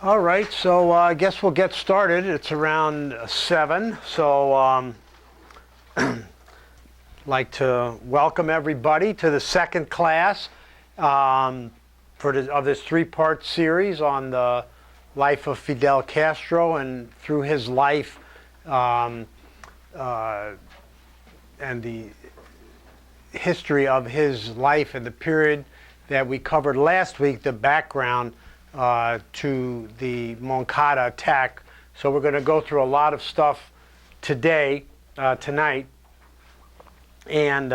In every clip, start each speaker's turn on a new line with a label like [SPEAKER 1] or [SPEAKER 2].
[SPEAKER 1] All right, so I guess we'll get started. It's around 7, so I'd like to welcome everybody to the second class of this three-part series on the life of Fidel Castro, and through his life and the history of his life and the period that we covered last week, the background to the Moncada attack. So we're going to go through a lot of stuff tonight, and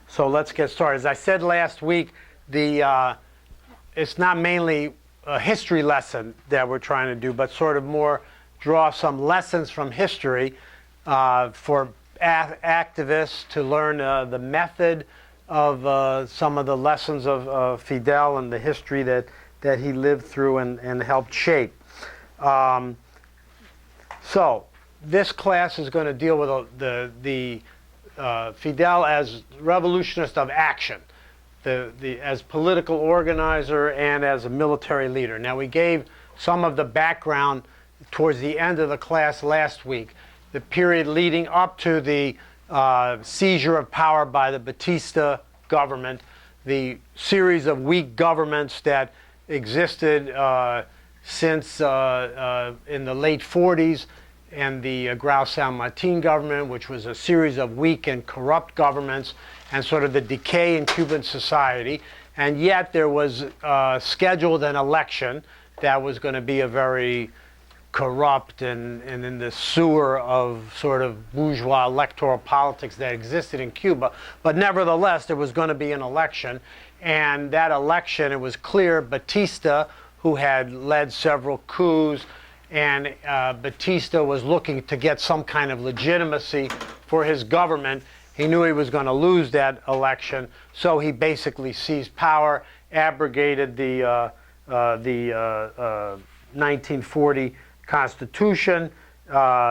[SPEAKER 1] so let's get started. As I said last week, it's not mainly a history lesson that we're trying to do, but sort of more draw some lessons from history for activists to learn the method of some of the lessons of Fidel and the history that he lived through and helped shape. So this class is going to deal with the Fidel as revolutionist of action, as political organizer and as a military leader. Now, we gave some of the background towards the end of the class last week, the period leading up to the seizure of power by the Batista government, the series of weak governments that existed since in the late 40s, and the Grau San Martin government, which was a series of weak and corrupt governments, and sort of the decay in Cuban society. And yet there was scheduled an election that was going to be a very corrupt and in the sewer of sort of bourgeois electoral politics that existed in Cuba. But nevertheless, there was going to be an election. And that election, it was clear Batista, who had led several coups, and Batista was looking to get some kind of legitimacy for his government. He knew he was going to lose that election, so he basically seized power, abrogated the 1940 Constitution,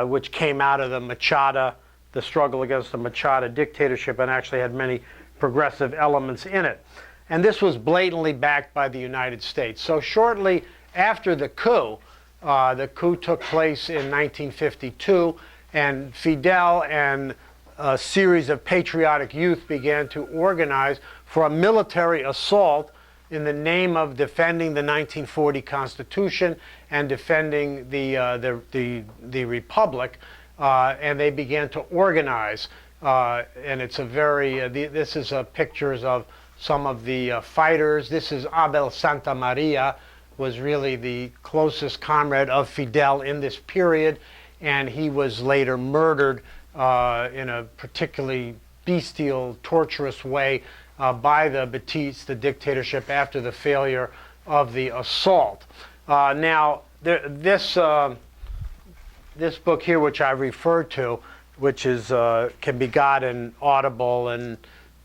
[SPEAKER 1] which came out of the struggle against the Machada dictatorship, and actually had many progressive elements in it. And this was blatantly backed by the United States. So shortly after the coup took place in 1952, and Fidel and a series of patriotic youth began to organize for a military assault in the name of defending the 1940 Constitution and defending the Republic, and they began to organize. And it's a very, this is pictures of some of the fighters. This is Abel Santamaria, was really the closest comrade of Fidel in this period, and he was later murdered in a particularly bestial, torturous way by the Batista dictatorship after the failure of the assault. Now, this book here, which I referred to, which is can be got in Audible and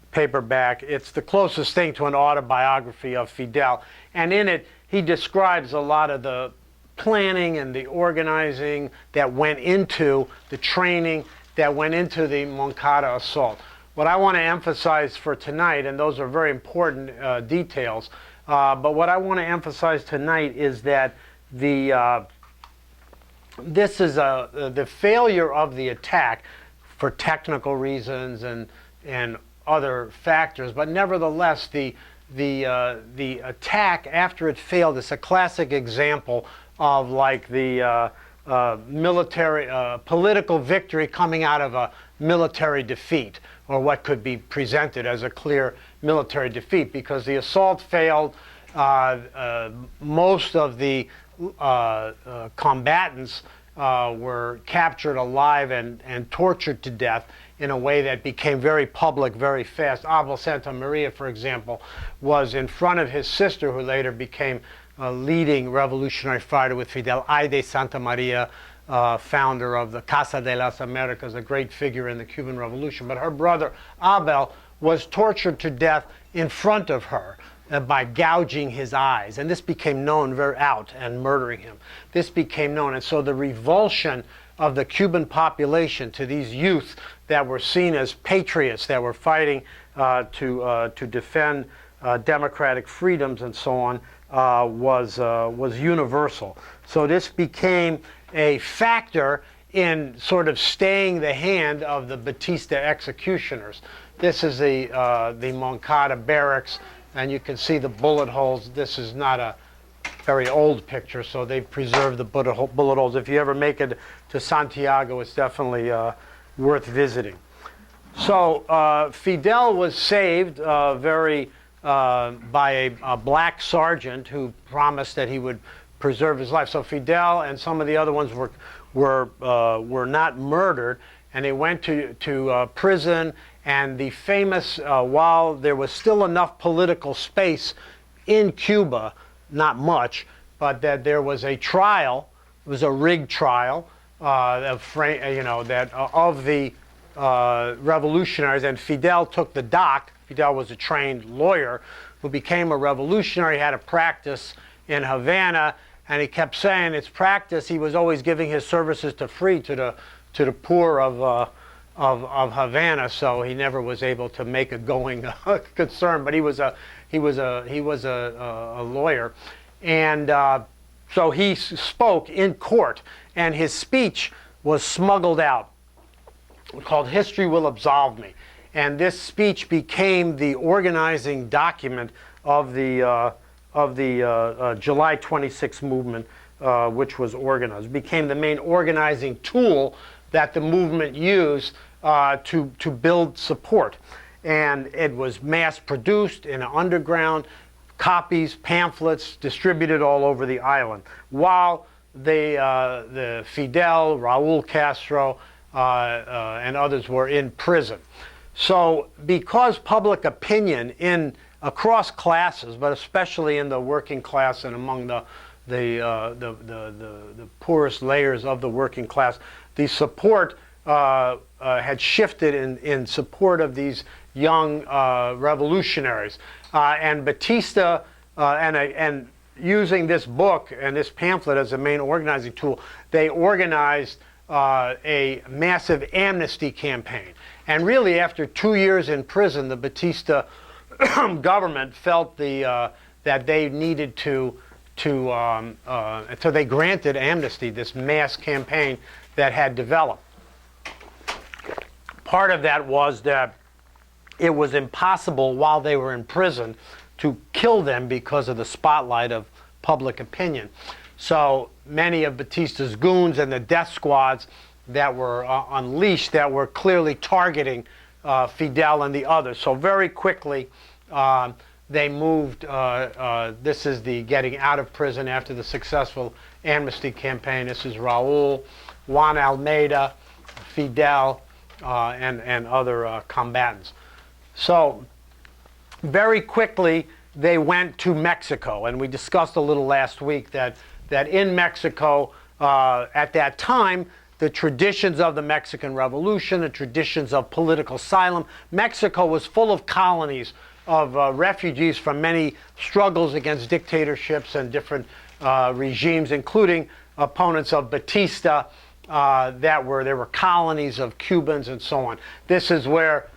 [SPEAKER 1] paperback, it's the closest thing to an autobiography of Fidel. And in it, he describes a lot of the planning and the organizing that went into the training that went into the Moncada assault. What I want to emphasize for tonight, and those are very important details, but what I want to emphasize tonight is that this is the failure of the attack for technical reasons and other factors, but nevertheless the attack after it failed is a classic example of like the military political victory coming out of a military defeat, or what could be presented as a clear military defeat, because the assault failed. Most of the combatants were captured alive and tortured to death in a way that became very public very fast. Abel Santamaria, for example, was in front of his sister, who later became a leading revolutionary fighter with Fidel, Aide Santamaria, founder of the Casa de las Americas, a great figure in the Cuban Revolution. But her brother, Abel, was tortured to death in front of her by gouging his eyes. And this became known, and murdering him. This became known. And so the revulsion of the Cuban population to these youth that were seen as patriots, that were fighting to defend democratic freedoms and so on, was universal. So this became a factor in sort of staying the hand of the Batista executioners. This is the Moncada barracks, and you can see the bullet holes. This is not a very old picture, so they've preserved the bullet holes. If you ever make it to Santiago, it's definitely worth visiting. So Fidel was saved by a black sergeant who promised that he would preserve his life. So Fidel and some of the other ones were not murdered, and they went to prison. And the famous, while there was still enough political space in Cuba, not much, but that there was a trial. It was a rigged trial of the revolutionaries, and Fidel took the dock. Fidel was a trained lawyer who became a revolutionary, had a practice in Havana, and he kept saying it's practice. He was always giving his services to the poor of Havana, so he never was able to make a going concern. But he was a lawyer, and so he spoke in court, and his speech was smuggled out, called "History Will Absolve Me," and this speech became the organizing document of the July 26 movement, which was organized. It became the main organizing tool that the movement used to build support. And it was mass-produced in an underground, copies, pamphlets, distributed all over the island, while the Fidel, Raul Castro, and others were in prison. So because public opinion across classes, but especially in the working class and among the poorest layers of the working class, the support had shifted in support of these young revolutionaries. And Batista, and using this book and this pamphlet as a main organizing tool, they organized a massive amnesty campaign. And really, after 2 years in prison, the Batista government felt that they needed so they granted amnesty, this mass campaign that had developed. Part of that was that it was impossible while they were in prison to kill them because of the spotlight of public opinion. So many of Batista's goons and the death squads that were unleashed that were clearly targeting Fidel and the others. So very quickly they moved, this is the getting out of prison after the successful amnesty campaign. This is Raul, Juan Almeida, Fidel, and other combatants. So very quickly they went to Mexico, and we discussed a little last week that in Mexico at that time, the traditions of the Mexican Revolution, the traditions of political asylum, Mexico was full of colonies of refugees from many struggles against dictatorships and different regimes, including opponents of Batista. There were colonies of Cubans and so on. This is where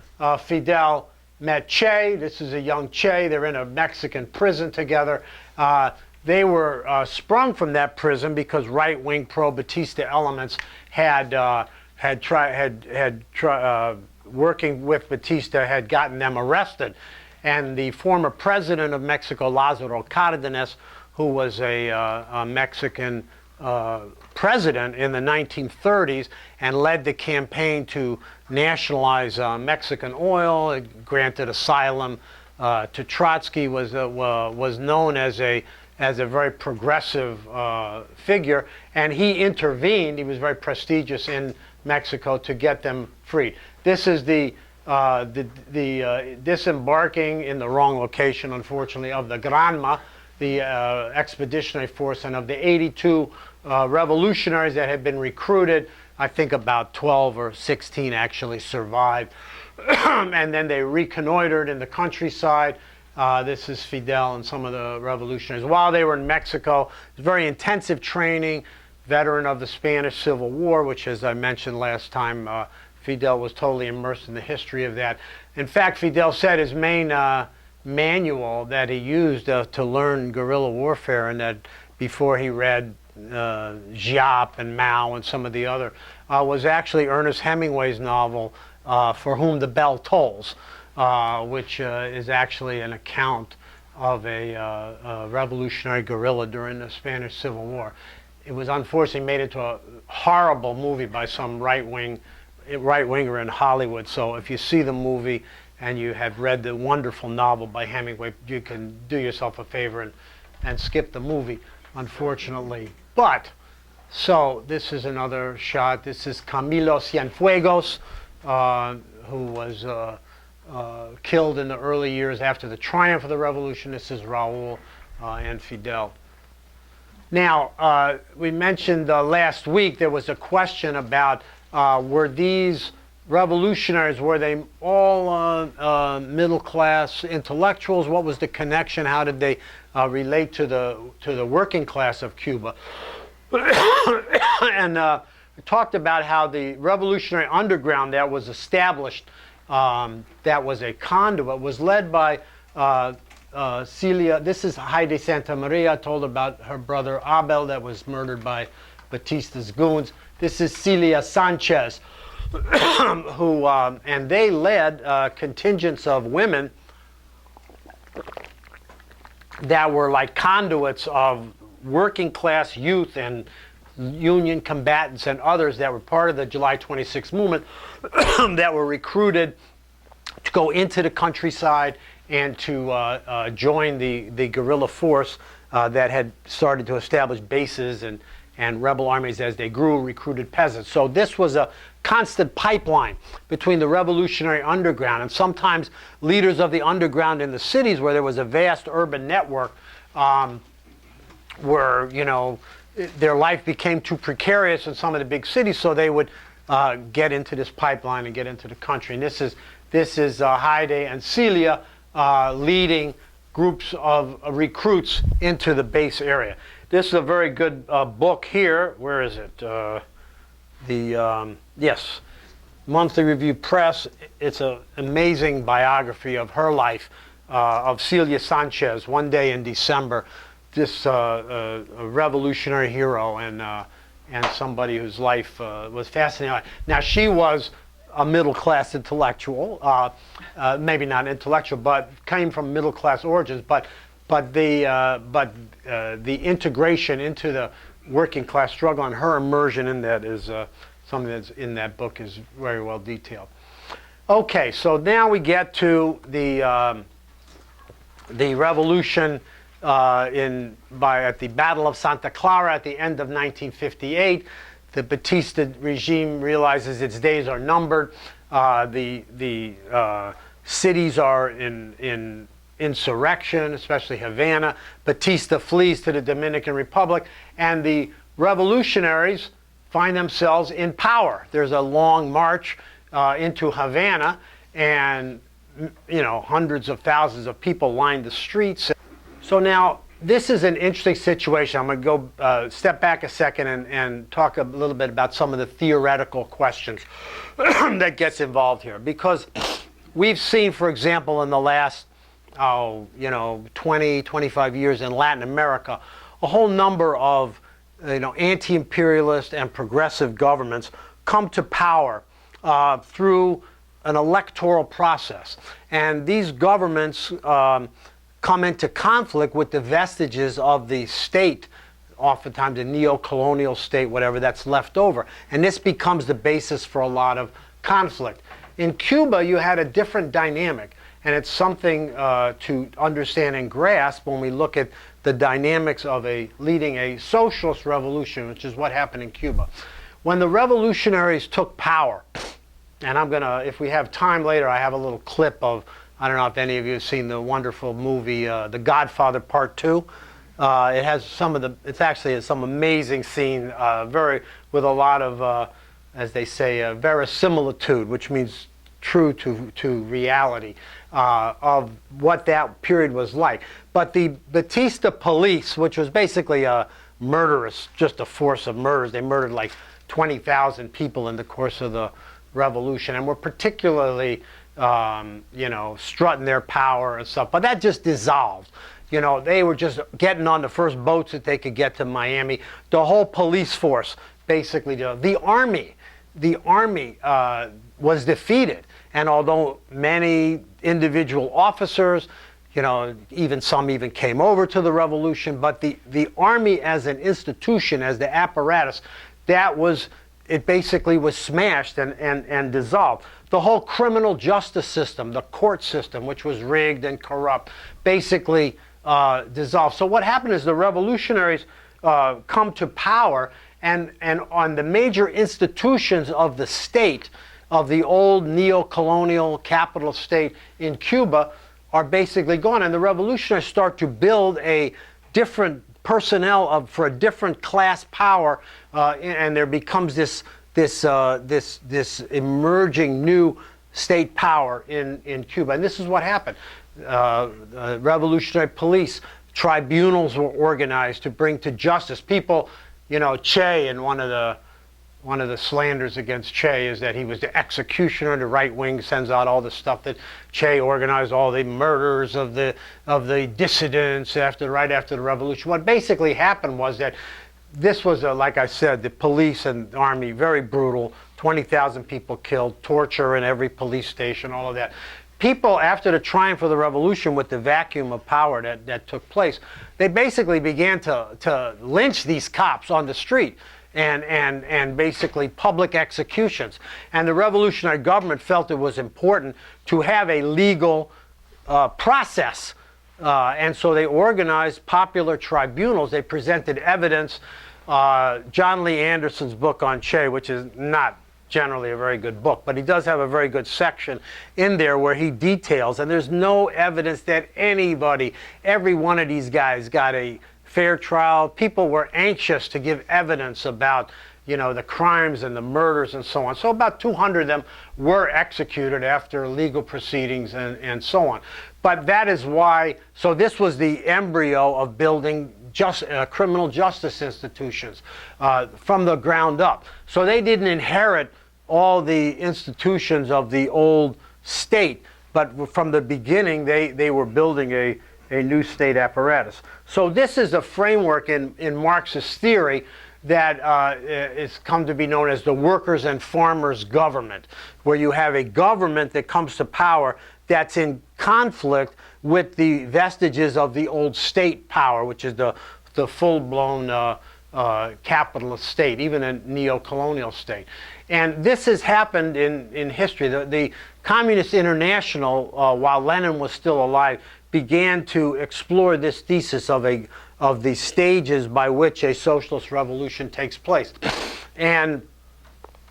[SPEAKER 1] Fidel met Che. This is a young Che. They're in a Mexican prison together. They were sprung from that prison because right-wing pro-Batista elements working with Batista had gotten them arrested. And the former president of Mexico, Lázaro Cárdenas, who was a Mexican president in the 1930s and led the campaign to nationalize Mexican oil, it granted asylum to Trotsky, was known as a very progressive figure, and he intervened. He was very prestigious in Mexico to get them freed. This is the disembarking in the wrong location, unfortunately, of the Granma, the expeditionary force, and of the 82 revolutionaries that had been recruited. I think about 12 or 16 actually survived. And then they reconnoitered in the countryside. This is Fidel and some of the revolutionaries. While they were in Mexico, it was very intensive training, veteran of the Spanish Civil War, which, as I mentioned last time, Fidel was totally immersed in the history of that. In fact, Fidel said his main manual that he used to learn guerrilla warfare, and that before he read Giap and Mao and some of the other, was actually Ernest Hemingway's novel, For Whom the Bell Tolls, which is actually an account of a revolutionary guerrilla during the Spanish Civil War. It was unfortunately made into a horrible movie by some right-winger in Hollywood. So if you see the movie and you have read the wonderful novel by Hemingway, you can do yourself a favor and skip the movie, unfortunately. But, so this is another shot. This is Camilo Cienfuegos, who was killed in the early years after the triumph of the revolution. This is Raul and Fidel. Now, we mentioned last week there was a question about were these revolutionaries, were they all middle-class intellectuals? What was the connection? How did they relate to the working class of Cuba? And we talked about how the revolutionary underground that was established, that was a conduit, was led by Celia. This is Heidi Santa Maria, told about her brother Abel that was murdered by Batista's goons. This is Celia Sanchez, who, and they led contingents of women that were like conduits of working class youth and union combatants and others that were part of the July 26th movement that were recruited to go into the countryside and to join the guerrilla force that had started to establish bases and rebel armies as they grew, recruited peasants. So this was a constant pipeline between the revolutionary underground and sometimes leaders of the underground in the cities where there was a vast urban network where, you know, their life became too precarious in some of the big cities, so they would get into this pipeline and get into the country. And this is Heide and Celia leading groups of recruits into the base area. This is a very good book here. Where is it? Yes, Monthly Review Press. It's an amazing biography of her life, of Celia Sanchez, One Day in December. This a revolutionary hero and somebody whose life was fascinating. Now, she was a middle-class intellectual, maybe not intellectual, but came from middle-class origins. But the integration into the working-class struggle and her immersion in that is something that's in that book is very well detailed. Okay, so now we get to the revolution at the Battle of Santa Clara at the end of 1958. The Batista regime realizes its days are numbered. The cities are in insurrection, especially Havana. Batista flees to the Dominican Republic, and the revolutionaries find themselves in power. There's a long march into Havana, and hundreds of thousands of people line the streets. So now, this is an interesting situation. I'm going to go step back a second and talk a little bit about some of the theoretical questions that gets involved here. Because we've seen, for example, in the last 20, 25 years in Latin America, a whole number of anti-imperialist and progressive governments come to power through an electoral process. And these governments come into conflict with the vestiges of the state, oftentimes a neo-colonial state, whatever that's left over. And this becomes the basis for a lot of conflict. In Cuba, you had a different dynamic, and it's something to understand and grasp when we look at the dynamics of leading a socialist revolution, which is what happened in Cuba. When the revolutionaries took power, and I'm going to, if we have time later, I have a little clip of, I don't know if any of you have seen the wonderful movie, The Godfather Part 2. It has it's actually some amazing scene, with a lot of, as they say, verisimilitude, which means true to reality, of what that period was like. But the Batista police, which was basically just a force of murders, they murdered like 20,000 people in the course of the revolution, and were particularly you know, strutting their power and stuff. But that just dissolved. You know, they were just getting on the first boats that they could get to Miami. The whole police force, basically, the army was defeated. And although many individual officers, you know, some even came over to the revolution, but the army as an institution, as the apparatus, it basically was smashed and dissolved. The whole criminal justice system, the court system, which was rigged and corrupt, basically dissolved. So what happened is the revolutionaries come to power, and on the major institutions of the state, of the old neo-colonial capitalist state in Cuba, are basically gone. And the revolutionaries start to build a different personnel for a different class power, and there becomes this emerging new state power in Cuba. And this is what happened. Revolutionary police tribunals were organized to bring to justice people. You know, Che, and one of the slanders against Che is that he was the executioner. The right wing sends out all the stuff that Che organized, all the murders of the dissidents right after the revolution. What basically happened was that this was, like I said, the police and army, very brutal, 20,000 people killed, torture in every police station, all of that. People, after the triumph of the revolution with the vacuum of power that took place, they basically began to lynch these cops on the street and basically public executions. And the revolutionary government felt it was important to have a legal process. And so they organized popular tribunals. They presented evidence. John Lee Anderson's book on Che, which is not generally a very good book, but he does have a very good section in there where he details, and there's no evidence that every one of these guys got a fair trial. People were anxious to give evidence about, you know, the crimes and the murders and so on. So about 200 of them were executed after legal proceedings and so on. But that is why, so this was the embryo of building criminal justice institutions from the ground up. So they didn't inherit all the institutions of the old state, but from the beginning they were building a new state apparatus. So this is a framework in Marxist theory that is come to be known as the workers' and farmers' government, where you have a government that comes to power that's in conflict with the vestiges of the old state power, which is the full-blown capitalist state, even a neo-colonial state. And this has happened in history. The Communist International, while Lenin was still alive, began to explore this thesis of the stages by which a socialist revolution takes place. And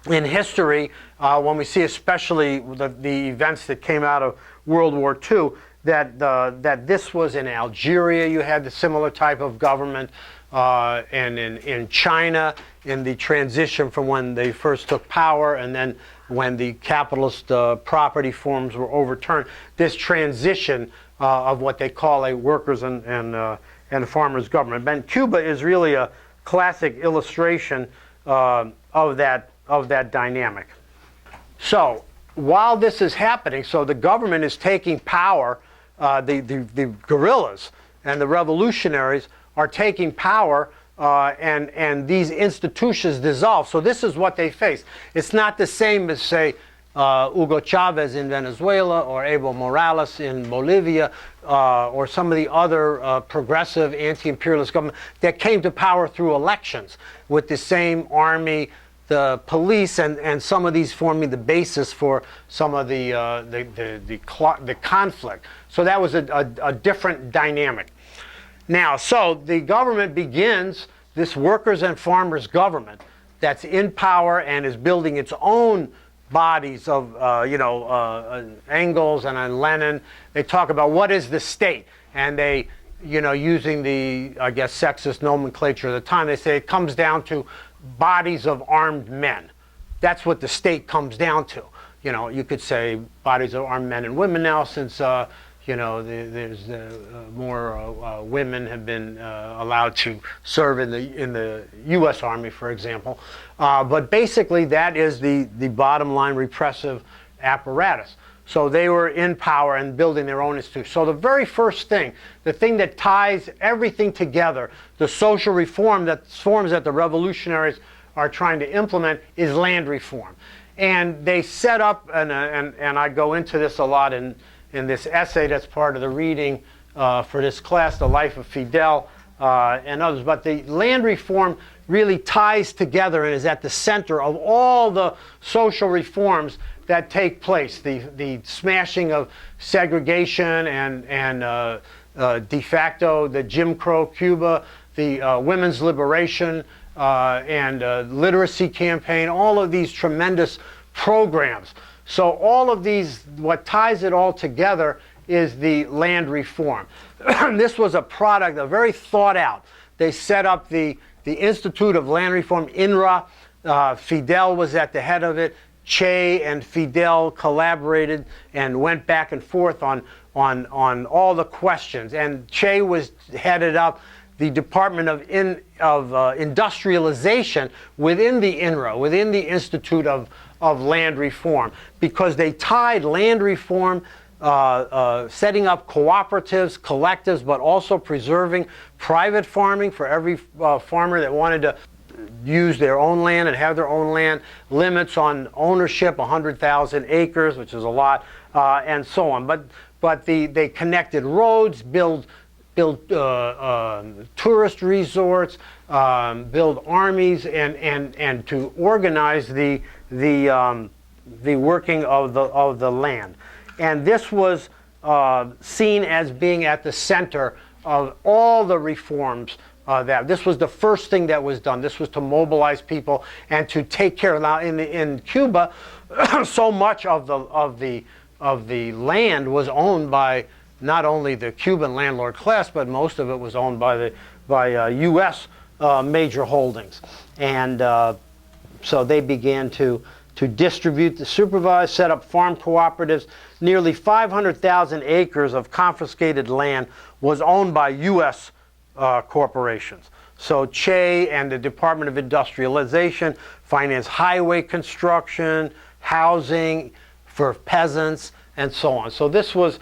[SPEAKER 1] in history, when we see especially the events that came out of World War II, that this was in Algeria, you had the similar type of government, and in China, in the transition from when they first took power and then when the capitalist property forms were overturned, this transition of what they call a workers and farmers government. And Cuba is really a classic illustration of that dynamic. So while this is happening, so the government is taking power, the guerrillas and the revolutionaries are taking power, and these institutions dissolve. So this is what they face. It's not the same as, say, Hugo Chavez in Venezuela or Evo Morales in Bolivia, or some of the other progressive anti-imperialist government that came to power through elections with the same army, the police, and some of these forming the basis for some of the conflict. So that was a different dynamic. Now, so the government begins, this workers and farmers government that's in power and is building its own bodies of, Engels and Lenin. They talk about what is the state, and they, using the, I guess, sexist nomenclature at the time, they say it comes down to bodies of armed men. That's what the state comes down to. You could say bodies of armed men and women now, since there's more women have been allowed to serve in the U.S. Army, for example. But basically, that is the bottom line repressive apparatus. So they were in power and building their own institutions. So the very first thing, the thing that ties everything together, the social reforms that the revolutionaries are trying to implement, is land reform. And they set up, and I go into this a lot in this essay that's part of the reading for this class, The Life of Fidel, and others. But the land reform really ties together and is at the center of all the social reforms that take place. The smashing of segregation and de facto, the Jim Crow Cuba, the women's liberation, and literacy campaign, all of these tremendous programs. So all of these, what ties it all together is the land reform. This was a product, a very thought out. They set up the Institute of Land Reform, INRA. Fidel was at the head of it. Che and Fidel collaborated and went back and forth on all the questions. And Che was headed up the Department of Industrialization within the INRA, within the Institute of Land Reform, because they tied land reform, setting up cooperatives, collectives, but also preserving private farming for every farmer that wanted to use their own land and have their own land, limits on ownership, 100,000 acres, which is a lot, and so on. But they connected roads, build tourist resorts, build armies, and to organize the working of the land. And this was seen as being at the center of all the reforms. That this was the first thing that was done. This was to mobilize people and to take care. Now, in Cuba, so much of the land was owned by not only the Cuban landlord class, but most of it was owned by U.S. Major holdings. And so they began to distribute, to supervise, set up farm cooperatives. Nearly 500,000 acres of confiscated land was owned by U.S. Corporations. So Che and the Department of Industrialization financed highway construction, housing for peasants, and so on. So this was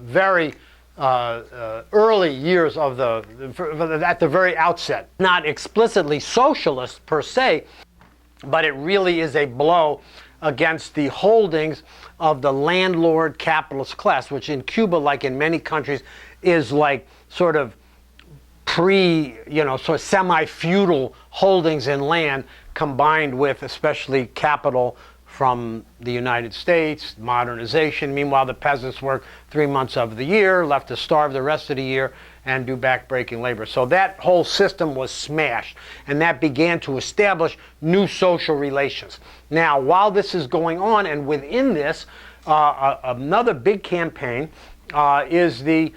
[SPEAKER 1] very early years of at the very outset. Not explicitly socialist per se, but it really is a blow against the holdings of the landlord capitalist class, which in Cuba, like in many countries, is like sort of sort of semi-feudal holdings in land combined with especially capital from the United States, modernization. Meanwhile, the peasants work 3 months of the year, left to starve the rest of the year and do back-breaking labor. So that whole system was smashed, and that began to establish new social relations. Now, while this is going on, and within this, another big campaign is the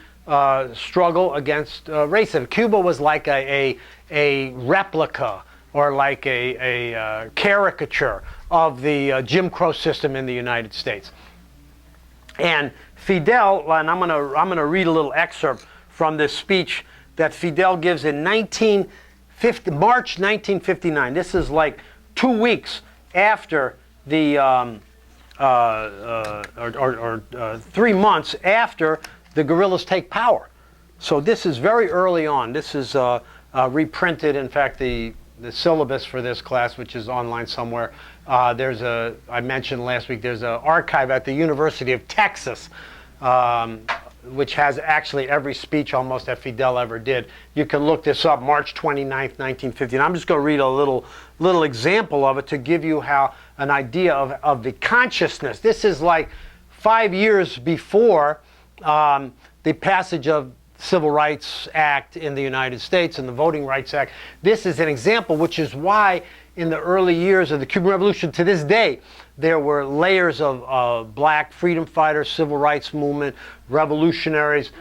[SPEAKER 1] struggle against racism. Cuba was like a replica or like a caricature of the Jim Crow system in the United States. And Fidel, and I'm gonna read a little excerpt from this speech that Fidel gives in March 1959. This is like 2 weeks after the 3 months after the guerrillas take power. So this is very early on. This is reprinted. In fact, the syllabus for this class, which is online somewhere, I mentioned last week, there's an archive at the University of Texas, which has actually every speech almost that Fidel ever did. You can look this up, March 29th, 1959. I'm just going to read a little example of it to give you an idea of the consciousness. This is like 5 years before the passage of Civil Rights Act in the United States and the Voting Rights Act. This is an example, which is why in the early years of the Cuban Revolution to this day, there were layers of black freedom fighters, civil rights movement, revolutionaries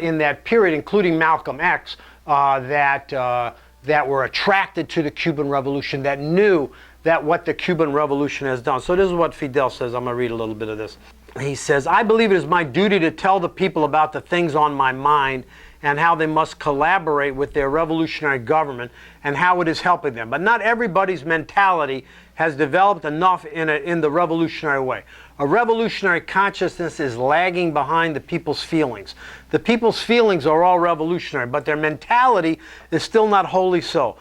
[SPEAKER 1] in that period, including Malcolm X, that were attracted to the Cuban Revolution, that knew that what the Cuban Revolution has done. So this is what Fidel says. I'm going to read a little bit of this. He says, "I believe it is my duty to tell the people about the things on my mind and how they must collaborate with their revolutionary government and how it is helping them. But not everybody's mentality has developed enough in the revolutionary way. A revolutionary consciousness is lagging behind the people's feelings. The people's feelings are all revolutionary, but their mentality is still not wholly so.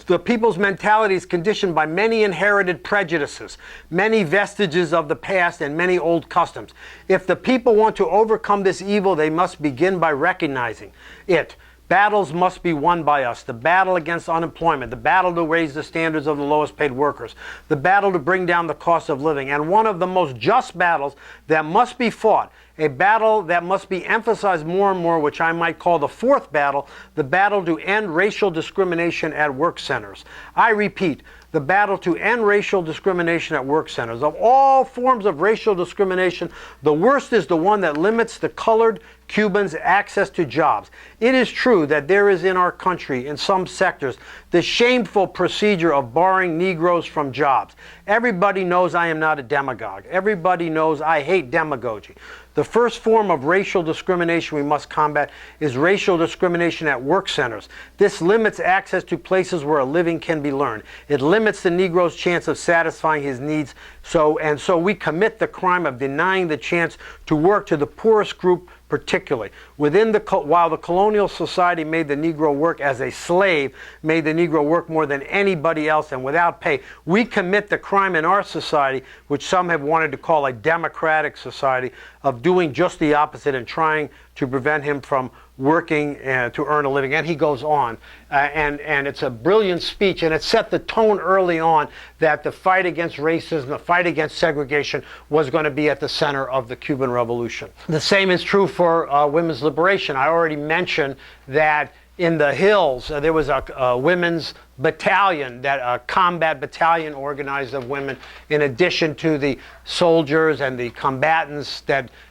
[SPEAKER 1] The people's mentality is conditioned by many inherited prejudices, many vestiges of the past, and many old customs. If the people want to overcome this evil, they must begin by recognizing it. Battles must be won by us. The battle against unemployment, the battle to raise the standards of the lowest paid workers, the battle to bring down the cost of living, and one of the most just battles that must be fought, a battle that must be emphasized more and more, which I might call the fourth battle, the battle to end racial discrimination at work centers. I repeat, the battle to end racial discrimination at work centers. Of all forms of racial discrimination, the worst is the one that limits the colored Cubans' access to jobs. It is true that there is in our country, in some sectors, the shameful procedure of barring Negroes from jobs. Everybody knows I am not a demagogue. Everybody knows I hate demagogy. The first form of racial discrimination we must combat is racial discrimination at work centers. This limits access to places where a living can be learned. It limits the Negro's chance of satisfying his needs, so we commit the crime of denying the chance to work to the poorest group particularly. While the colonial society made the Negro work as a slave, made the Negro work more than anybody else and without pay, we commit the crime in our society, which some have wanted to call a democratic society, of doing just the opposite and trying to prevent him from working to earn a living. And he goes on. And it's a brilliant speech, and it set the tone early on that the fight against racism, the fight against segregation was going to be at the center of the Cuban Revolution. The same is true for women's liberation. I already mentioned that in the hills, there was a women's battalion, a combat battalion organized of women, in addition to the soldiers and the combatants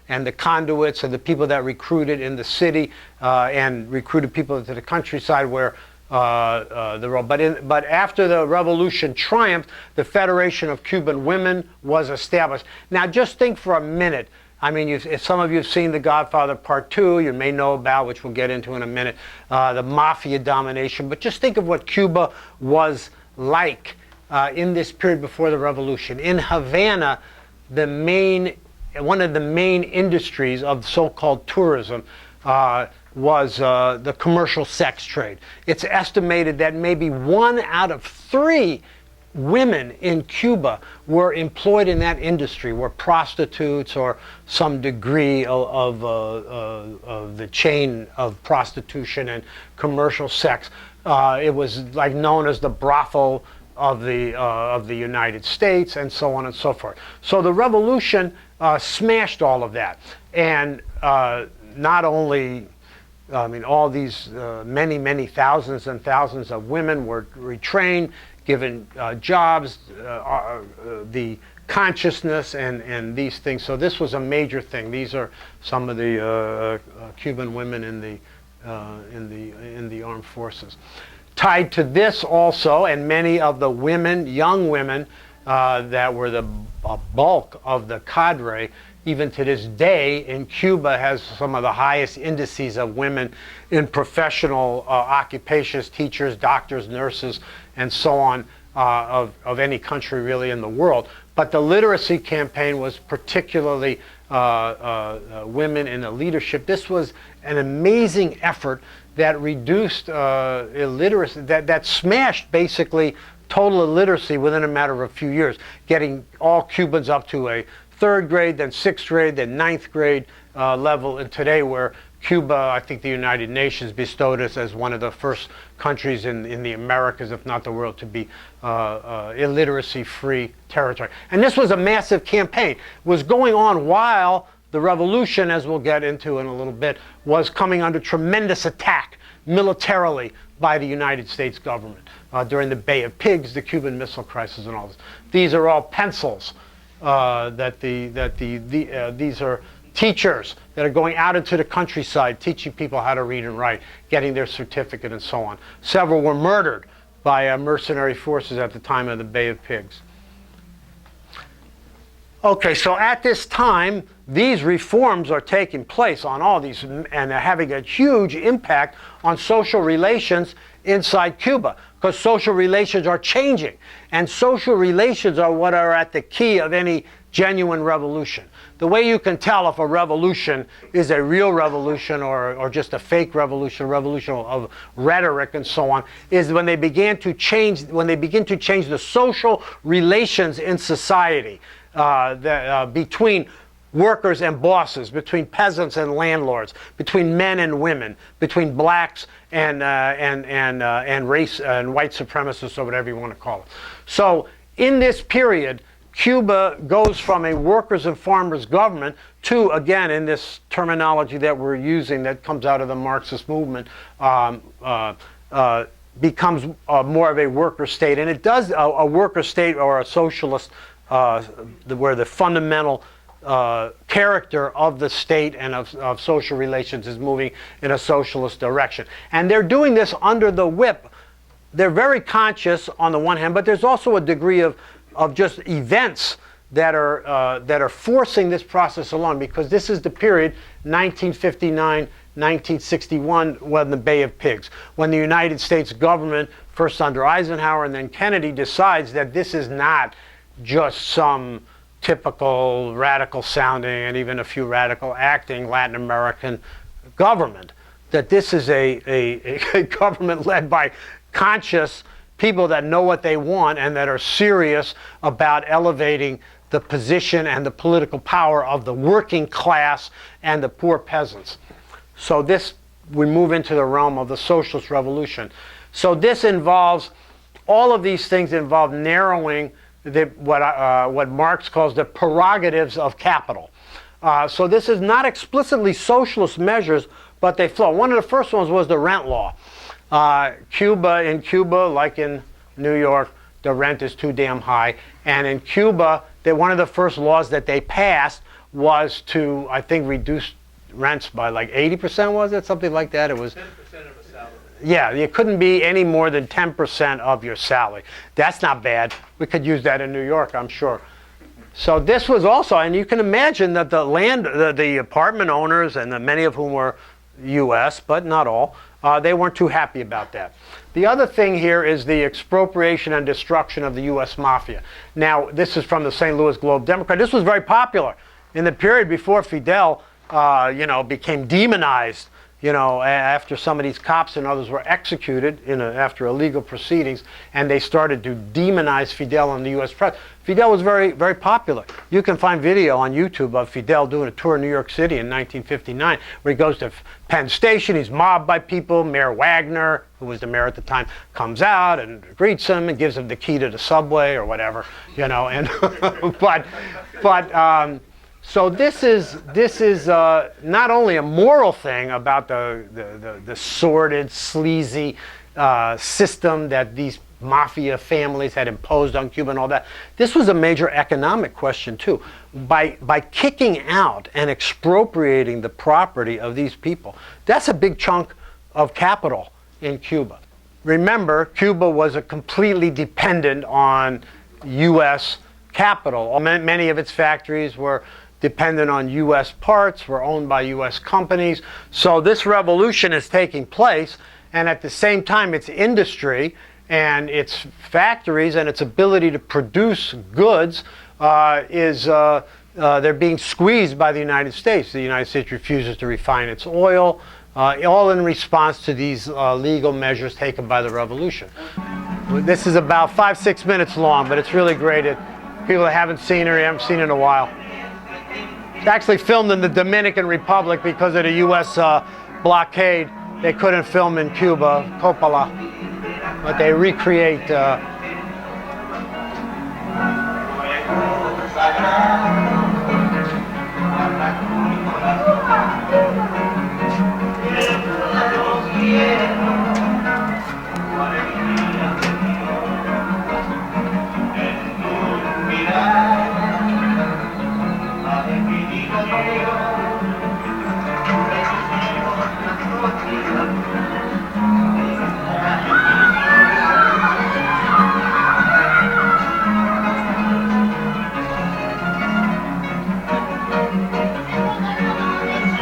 [SPEAKER 1] and the conduits and the people that recruited in the city and recruited people into the countryside where but after the revolution triumphed, the Federation of Cuban Women was established. Now just think for a minute. I mean, if some of you have seen The Godfather Part 2, you may know about, which we'll get into in a minute, the mafia domination. But just think of what Cuba was like in this period before the revolution. In Havana, one of the main industries of so-called tourism was the commercial sex trade. It's estimated that maybe 1 out of 3 women in Cuba were employed in that industry, were prostitutes or some degree of the chain of prostitution and commercial sex. It was like known as the brothel of the United States, and so on and so forth. So the revolution smashed all of that, and not only, I mean, all these many thousands and thousands of women were retrained, given jobs, the consciousness, and these things. So this was a major thing. These are some of the Cuban women in the armed forces. Tied to this also, and many of the women, young women, that were the bulk of the cadre, even to this day in Cuba, has some of the highest indices of women in professional occupations, teachers, doctors, nurses, and so on, of any country really in the world. But the literacy campaign was particularly women in the leadership. This was an amazing effort that reduced illiteracy, that smashed basically total illiteracy within a matter of a few years, getting all Cubans up to a 3rd grade, then 6th grade, then 9th grade level. And today, where Cuba, I think the United Nations bestowed us as one of the first countries in the Americas, if not the world, to be illiteracy-free territory. And this was a massive campaign. It was going on while the revolution, as we'll get into in a little bit, was coming under tremendous attack militarily by the United States government during the Bay of Pigs, the Cuban Missile Crisis, and all this. These are all pencils these are teachers that are going out into the countryside teaching people how to read and write, getting their certificate, and so on. Several were murdered by mercenary forces at the time of the Bay of Pigs. Okay, so at this time, these reforms are taking place on all these, and are having a huge impact on social relations inside Cuba. because social relations are changing. And social relations are what are at the key of any genuine revolution. The way you can tell if a revolution is a real revolution or just a fake revolution, revolution of rhetoric and so on, is when they begin to change the social relations in society between workers and bosses, between peasants and landlords, between men and women, between blacks and race and white supremacists, or whatever you want to call it. So in this period, Cuba goes from a workers and farmers government to, again, in this terminology that we're using that comes out of the Marxist movement, becomes more of a worker state. And it does a worker state or a socialist, where the fundamental character of the state and of social relations is moving in a socialist direction. And they're doing this under the whip. They're very conscious on the one hand, but there's also a degree of just events that are forcing this process along, because this is the period 1959, 1961, when the Bay of Pigs, when the United States government, first under Eisenhower and then Kennedy, decides that this is not just some typical radical sounding and even a few radical acting Latin American government, that this is a government led by conscious people that know what they want and that are serious about elevating the position and the political power of the working class and the poor peasants. So we move into the realm of the Socialist Revolution. So this involves, all of these things involve narrowing what Marx calls the prerogatives of capital. So this is not explicitly socialist measures, but they flow. One of the first ones was the rent law. In Cuba, like in New York, the rent is too damn high. And in Cuba, one of the first laws that they passed was to, I think, reduce rents by like 80%, was it? Something like that. It was 10% of a salary. Yeah, it couldn't be any more than 10% of your salary. That's not bad. We could use that in New York, I'm sure. So this was also, and you can imagine that the apartment owners, and many of whom were U.S., but not all, they weren't too happy about that. The other thing here is the expropriation and destruction of the U.S. mafia. Now, this is from the St. Louis Globe-Democrat. This was very popular in the period before Fidel, became demonized. After some of these cops and others were executed after illegal proceedings, and they started to demonize Fidel in the U.S. press. Fidel was very, very popular. You can find video on YouTube of Fidel doing a tour in New York City in 1959, where he goes to Penn Station. He's mobbed by people. Mayor Wagner, who was the mayor at the time, comes out and greets him and gives him the key to the subway or whatever, And so this is not only a moral thing about the sordid, sleazy system that these mafia families had imposed on Cuba and all that. This was a major economic question too. By kicking out and expropriating the property of these people, that's a big chunk of capital in Cuba. Remember, Cuba was completely dependent on U.S. capital. Many of its factories were dependent on U.S. parts, were owned by U.S. companies. So this revolution is taking place, and at the same time its industry and its factories and its ability to produce goods they're being squeezed by the United States. The United States refuses to refine its oil, all in response to these legal measures taken by the revolution. This is about 5-6 minutes long, but it's really great. People that haven't seen it, haven't seen it in a while. It's actually filmed in the Dominican Republic because of the U.S. blockade. They couldn't film in Cuba, Coppola, but they recreate.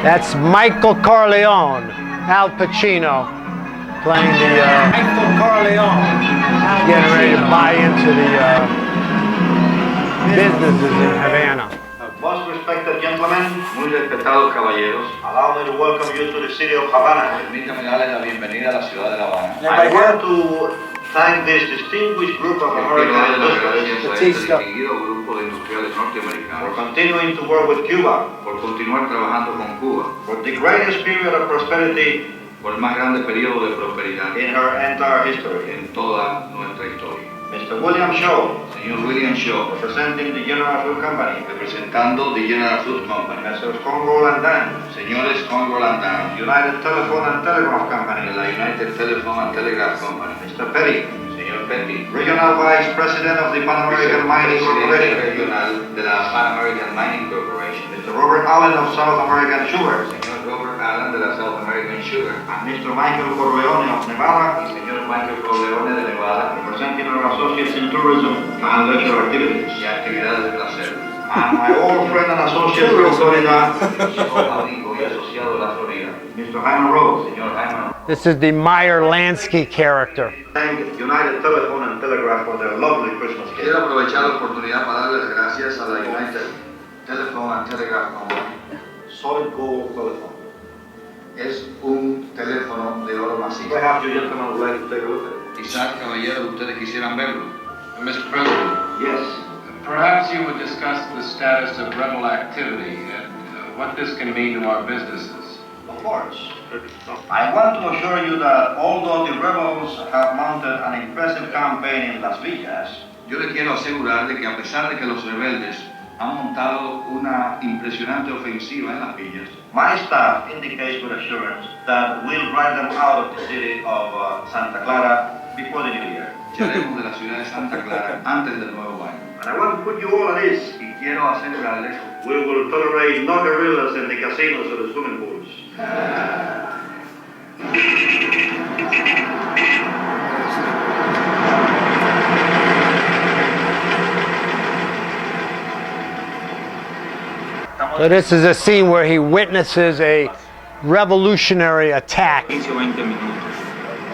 [SPEAKER 1] That's Michael Corleone, Al Pacino. playing the,
[SPEAKER 2] Michael Corleone.
[SPEAKER 1] getting ready to buy into the businesses in Havana.
[SPEAKER 3] Most respected gentlemen,
[SPEAKER 4] Muy respetados caballeros,
[SPEAKER 3] allow me to welcome you to the city of Havana.
[SPEAKER 4] permítanme darles la bienvenida a la ciudad de La Habana.
[SPEAKER 3] I want to thank this distinguished group of
[SPEAKER 4] Quiero darle
[SPEAKER 3] American
[SPEAKER 4] las gracias
[SPEAKER 3] industrialists
[SPEAKER 4] a este distinguido grupo de industriales
[SPEAKER 3] for
[SPEAKER 4] norteamericanos
[SPEAKER 3] continuing to work with Cuba
[SPEAKER 4] por continuar trabajando con Cuba
[SPEAKER 3] for the greatest period of prosperity
[SPEAKER 4] por el más grande periodo de prosperidad
[SPEAKER 3] in her entire history.
[SPEAKER 4] en toda nuestra historia.
[SPEAKER 3] Mr. William Shaw,
[SPEAKER 4] Señor William Shaw,
[SPEAKER 3] representing the General Fruit Company.
[SPEAKER 4] representando the General Fruit Company.
[SPEAKER 3] Messrs. Congo and Dan,
[SPEAKER 4] Señores Congo Landán,
[SPEAKER 3] United Telephone and Telegraph Company.
[SPEAKER 4] de la United Telephone and Telegraph Company.
[SPEAKER 3] Mr. Petty,
[SPEAKER 4] Señor Petty,
[SPEAKER 3] Regional Vice President of the Pan American Mining
[SPEAKER 4] presidente
[SPEAKER 3] Corporation.
[SPEAKER 4] regional de la Pan American Mining Corporation.
[SPEAKER 3] Mr. Robert Allen of South American Sugar.
[SPEAKER 4] Señor Robert Allen de la South American Sugar.
[SPEAKER 3] And Mr. Michael Corleone of Nevada,
[SPEAKER 4] Y señor Michael Corleone de Nevada,
[SPEAKER 3] representing our associates in tourism and leisure activities.
[SPEAKER 4] y actividades de placer.
[SPEAKER 3] And my old friend and associate from Florida,
[SPEAKER 4] Soy amigo y asociado de la Florida,
[SPEAKER 3] Mr. Hyman Rose.
[SPEAKER 4] señor Jaime.
[SPEAKER 1] This is the Meyer Lansky character.
[SPEAKER 3] Thank United Telephone and Telegraph for their lovely Christmas gift.
[SPEAKER 4] Quiero aprovechar la oportunidad para darles gracias a la United Telephone and Telegraph Company.
[SPEAKER 3] Solid gold telephone.
[SPEAKER 4] Es un teléfono de oro macizo.
[SPEAKER 3] Perhaps you gentlemen would like to take a look at it.
[SPEAKER 4] Quizás, caballeros, ustedes quisieran verlo. Mr. President,
[SPEAKER 3] Yes.
[SPEAKER 5] Perhaps you would discuss the status of rebel activity and what this can mean to our businesses.
[SPEAKER 3] Of course. I want to assure you that although the rebels have mounted an impressive campaign in Las Villas,
[SPEAKER 4] yo le quiero asegurar de que a pesar de que los rebeldes han montado una impresionante ofensiva en las villas,
[SPEAKER 3] my staff indicates with assurance that we'll drive them out of the city of Santa Clara before the new year.
[SPEAKER 4] echaremos de la ciudad de Santa Clara antes del nuevo año.
[SPEAKER 3] And I want to put you all at ease.
[SPEAKER 4] Y quiero asegurarles
[SPEAKER 3] We will tolerate no guerrillas in the casinos or the swimming pools.
[SPEAKER 1] So this is a scene where he witnesses a revolutionary attack.
[SPEAKER 2] 15 o 20 minutos.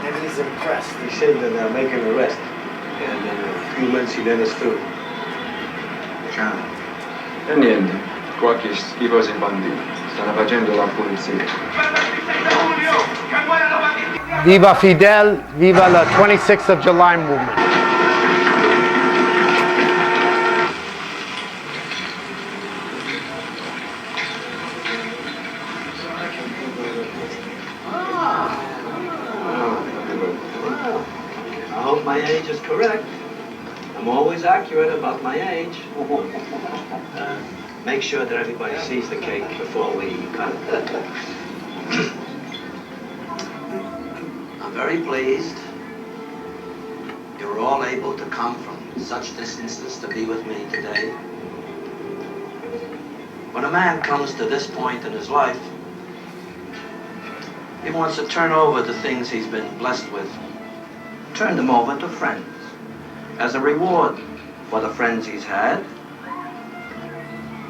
[SPEAKER 6] And he's impressed. He said that they'll make an arrest. And in a few months he let us through.
[SPEAKER 7] E niente, qua che schifosi banditi stanno facendo la pulizia.
[SPEAKER 1] Viva Fidel, viva the 26th of July movement.
[SPEAKER 6] I hope my age is correct. I'm always accurate about my age. Make sure that everybody sees the cake before we cut it. I'm very pleased you're all able to come from such distances to be with me today. When a man comes to this point in his life, he wants to turn over the things he's been blessed with, turn them over to friends as a reward for the friends he's had,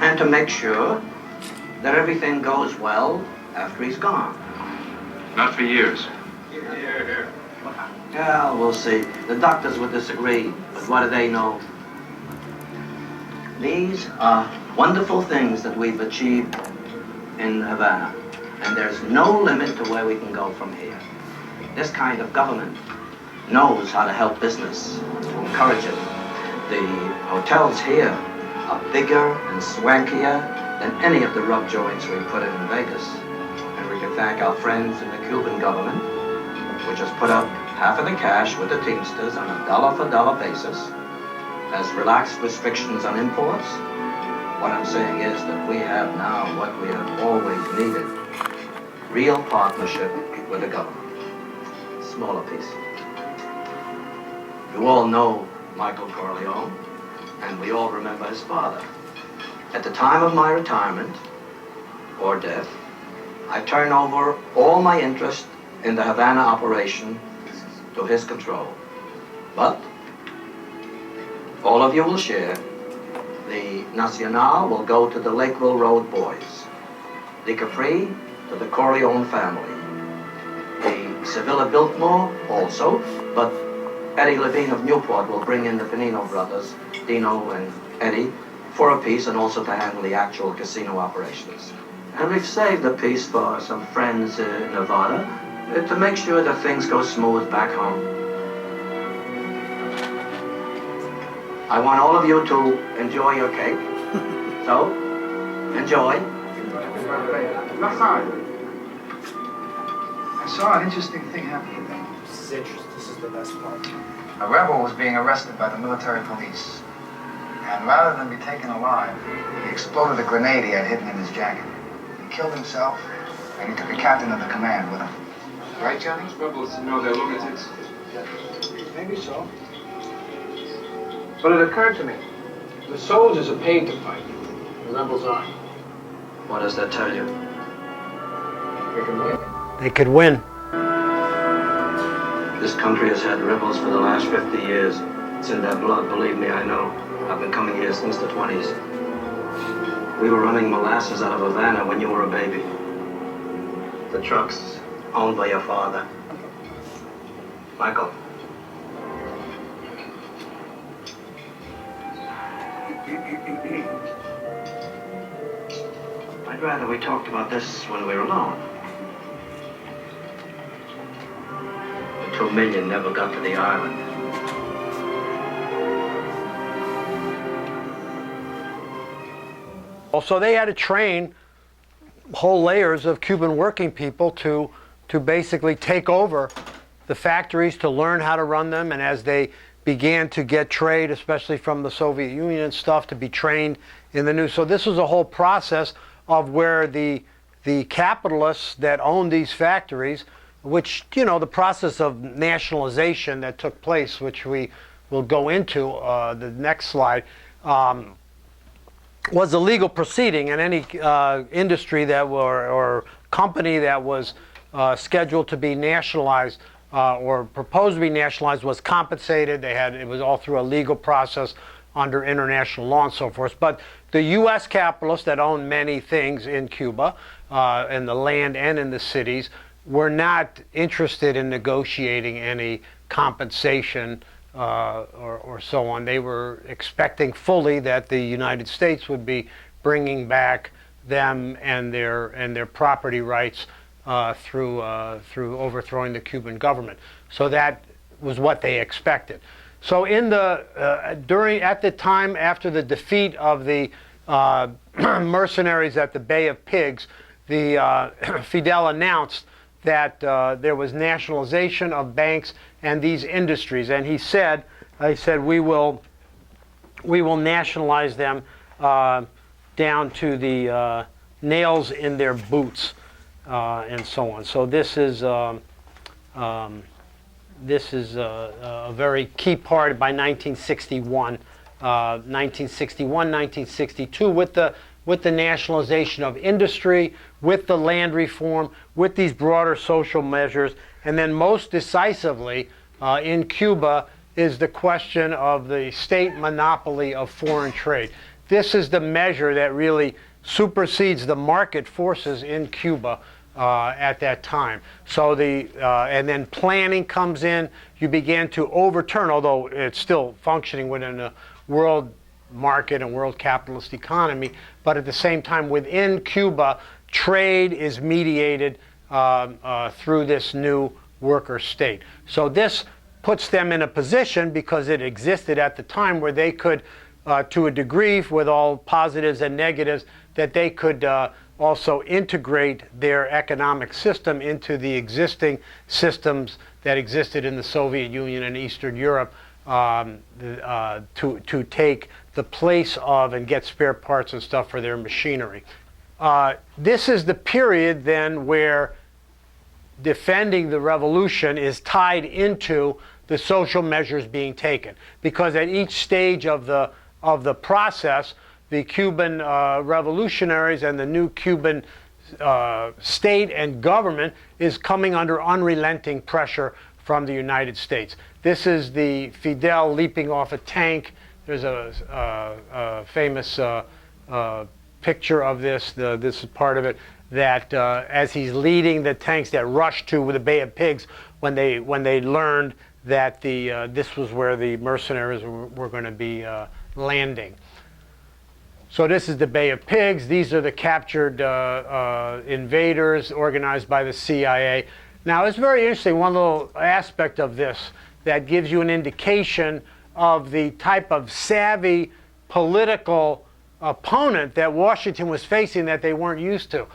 [SPEAKER 6] and to make sure that everything goes well after he's gone.
[SPEAKER 7] Not for years.
[SPEAKER 6] Yeah, we'll see. The doctors would disagree, but what do they know? These are wonderful things that we've achieved in Havana, and there's no limit to where we can go from here. This kind of government knows how to help business, to encourage it. The hotels here are bigger and swankier than any of the rub joints we put in Vegas. And we can thank our friends in the Cuban government, which has put up half of the cash with the Teamsters on a dollar-for-dollar basis, has relaxed restrictions on imports. What I'm saying is that we have now what we have always needed, real partnership with the government. Smaller piece. You all know Michael Corleone, and we all remember his father. At the time of my retirement, or death, I turn over all my interest in the Havana operation to his control. But all of you will share. The Nacional will go to the Lakeville Road boys. The Capri to the Corleone family. The Sevilla built more, also, but Eddie Levine of Newport will bring in the Panino brothers, Dino and Eddie, for a piece and also to handle the actual casino operations. And we've saved a piece for some friends in Nevada to make sure that things go smooth back home. I want all of you to enjoy your cake. So, enjoy.
[SPEAKER 8] I saw an interesting thing happen today.
[SPEAKER 9] This is interesting. This is the best part.
[SPEAKER 8] A rebel was being arrested by the military police. And rather than be taken alive, he exploded a grenade he had hidden in his jacket. He killed himself, and he took the captain of the command with him. Right, Johnny?
[SPEAKER 7] These rebels know they're lunatics.
[SPEAKER 9] Maybe so. But it occurred to me, the soldiers are paid to fight. The rebels aren't.
[SPEAKER 6] What does that tell you?
[SPEAKER 9] They can win.
[SPEAKER 1] They could win.
[SPEAKER 6] This country has had rebels for the last 50 years. It's in their blood, believe me, I know. I've been coming here since the 20s. We were running molasses out of Havana when you were a baby. The trucks owned by your father. Michael. I'd rather we talked about this when we were alone. The 2 million never got to the island.
[SPEAKER 1] So they had to train whole layers of Cuban working people to basically take over the factories, to learn how to run them, and as they began to get trade, especially from the Soviet Union and stuff, to be trained in the new. So this was a whole process of where the capitalists that owned these factories, which, you know, the process of nationalization that took place, which we will go into the next slide, was a legal proceeding, and any industry that or company that was scheduled to be nationalized or proposed to be nationalized was compensated. It was all through a legal process under international law and so forth. But the U.S. capitalists that owned many things in Cuba, in the land and in the cities, were not interested in negotiating any compensation or so on. They were expecting fully that the United States would be bringing back them and their property rights through overthrowing the Cuban government. So that was what they expected. So at the time after the defeat of the mercenaries at the Bay of Pigs, Fidel announced that there was nationalization of banks and these industries, and he said, we will nationalize them down to the nails in their boots, and so on. So this is a very key part by 1961, 1962, with the nationalization of industry, with the land reform, with these broader social measures, and then most decisively in Cuba is the question of the state monopoly of foreign trade. This is the measure that really supersedes the market forces in Cuba at that time. So and then planning comes in. You began to overturn, although it's still functioning within a world market and world capitalist economy, but at the same time within Cuba, trade is mediated through this new worker state. So this puts them in a position, because it existed at the time, where they could, to a degree, with all positives and negatives, that they could also integrate their economic system into the existing systems that existed in the Soviet Union and Eastern Europe, to take the place of and get spare parts and stuff for their machinery. This is the period then where defending the revolution is tied into the social measures being taken, because at each stage of the process, the Cuban revolutionaries and the new Cuban state and government is coming under unrelenting pressure from the United States. This is the Fidel leaping off a tank. There's a famous picture of this. This is part of it. that as he's leading the tanks that rushed to the Bay of Pigs when they learned that this was where the mercenaries were going to be landing. So this is the Bay of Pigs. These are the captured invaders organized by the CIA. Now it's very interesting, one little aspect of this that gives you an indication of the type of savvy political opponent that Washington was facing that they weren't used to.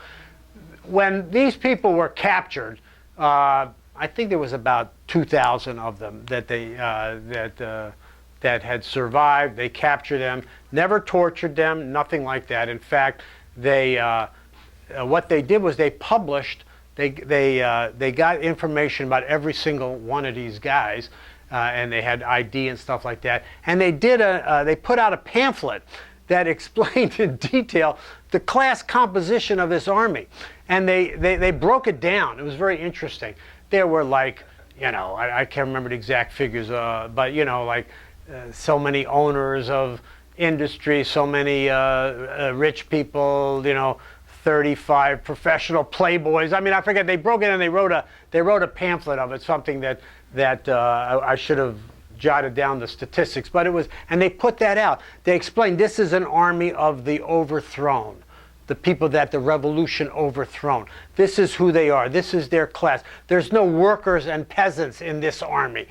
[SPEAKER 1] When these people were captured, I think there was about 2,000 of them that that had survived. They captured them, never tortured them, nothing like that. In fact, they what they did was they published. They got information about every single one of these guys, and they had ID and stuff like that. And they put out a pamphlet that explained in detail the class composition of this army, and they broke it down. It was very interesting. There were like, I can't remember the exact figures, but like so many owners of industry, so many rich people, 35 professional playboys. I mean, I forget. They broke it and they wrote a pamphlet of it, something that I should have jotted down the statistics, but it was, and they put that out. They explained this is an army of the overthrown, the people that the revolution overthrown. This is who they are. This is their class. There's no workers and peasants in this army,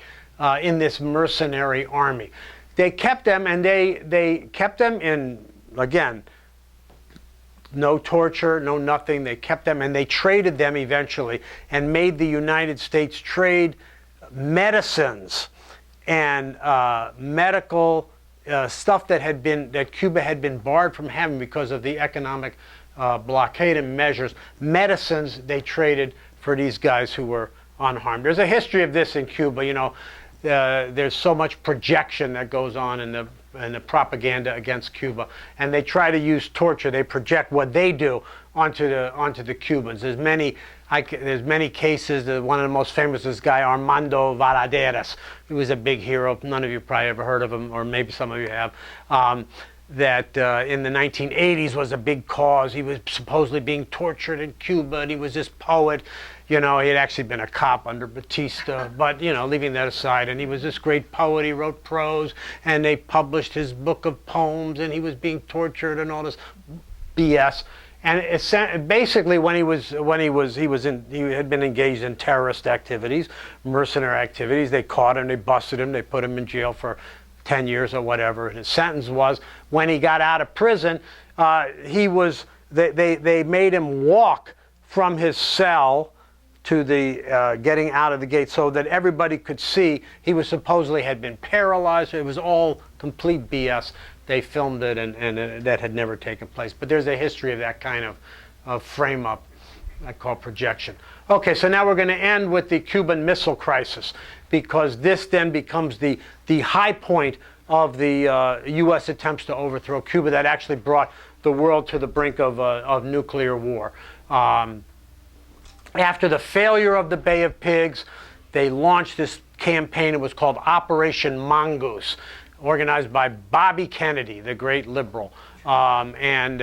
[SPEAKER 1] in this mercenary army. They kept them, and they kept them in, again, no torture, no nothing. They kept them, and they traded them eventually and made the United States trade medicines and medical stuff that Cuba had been barred from having because of the economic blockade and measures. Medicines they traded for these guys who were unharmed. There's a history of this in Cuba. There's so much projection that goes on in the propaganda against Cuba, and they try to use torture. They project what they do onto the Cubans. There's many cases. One of the most famous is this guy Armando Valladares. He was a big hero. None of you probably ever heard of him, or maybe some of you have. That in the 1980s was a big cause. He was supposedly being tortured in Cuba, and he was this poet. He had actually been a cop under Batista, but leaving that aside, and he was this great poet. He wrote prose, and they published his book of poems, and he was being tortured and all this BS. And basically, he had been engaged in terrorist activities, mercenary activities. They caught him, they busted him, they put him in jail for 10 years or whatever. And his sentence was, when he got out of prison, they made him walk from his cell to the getting out of the gate, so that everybody could see he was supposedly had been paralyzed. It was all complete BS. They filmed it, and that had never taken place. But there's a history of that kind of frame-up I call projection. Okay, so now we're going to end with the Cuban Missile Crisis, because this then becomes the high point of the U.S. attempts to overthrow Cuba that actually brought the world to the brink of nuclear war. After the failure of the Bay of Pigs, they launched this campaign. It was called Operation Mongoose, organized by Bobby Kennedy, the great liberal. And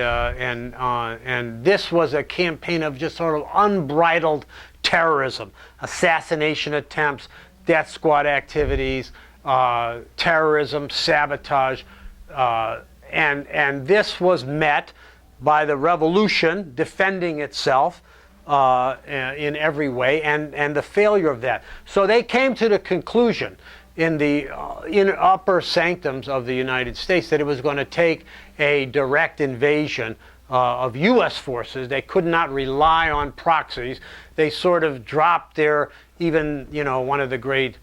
[SPEAKER 1] this was a campaign of just sort of unbridled terrorism, assassination attempts, death squad activities, terrorism, sabotage. And this was met by the revolution defending itself in every way, and the failure of that. So they came to the conclusion in the upper sanctums of the United States that it was going to take a direct invasion of U.S. forces. They could not rely on proxies. They sort of dropped their, one of the great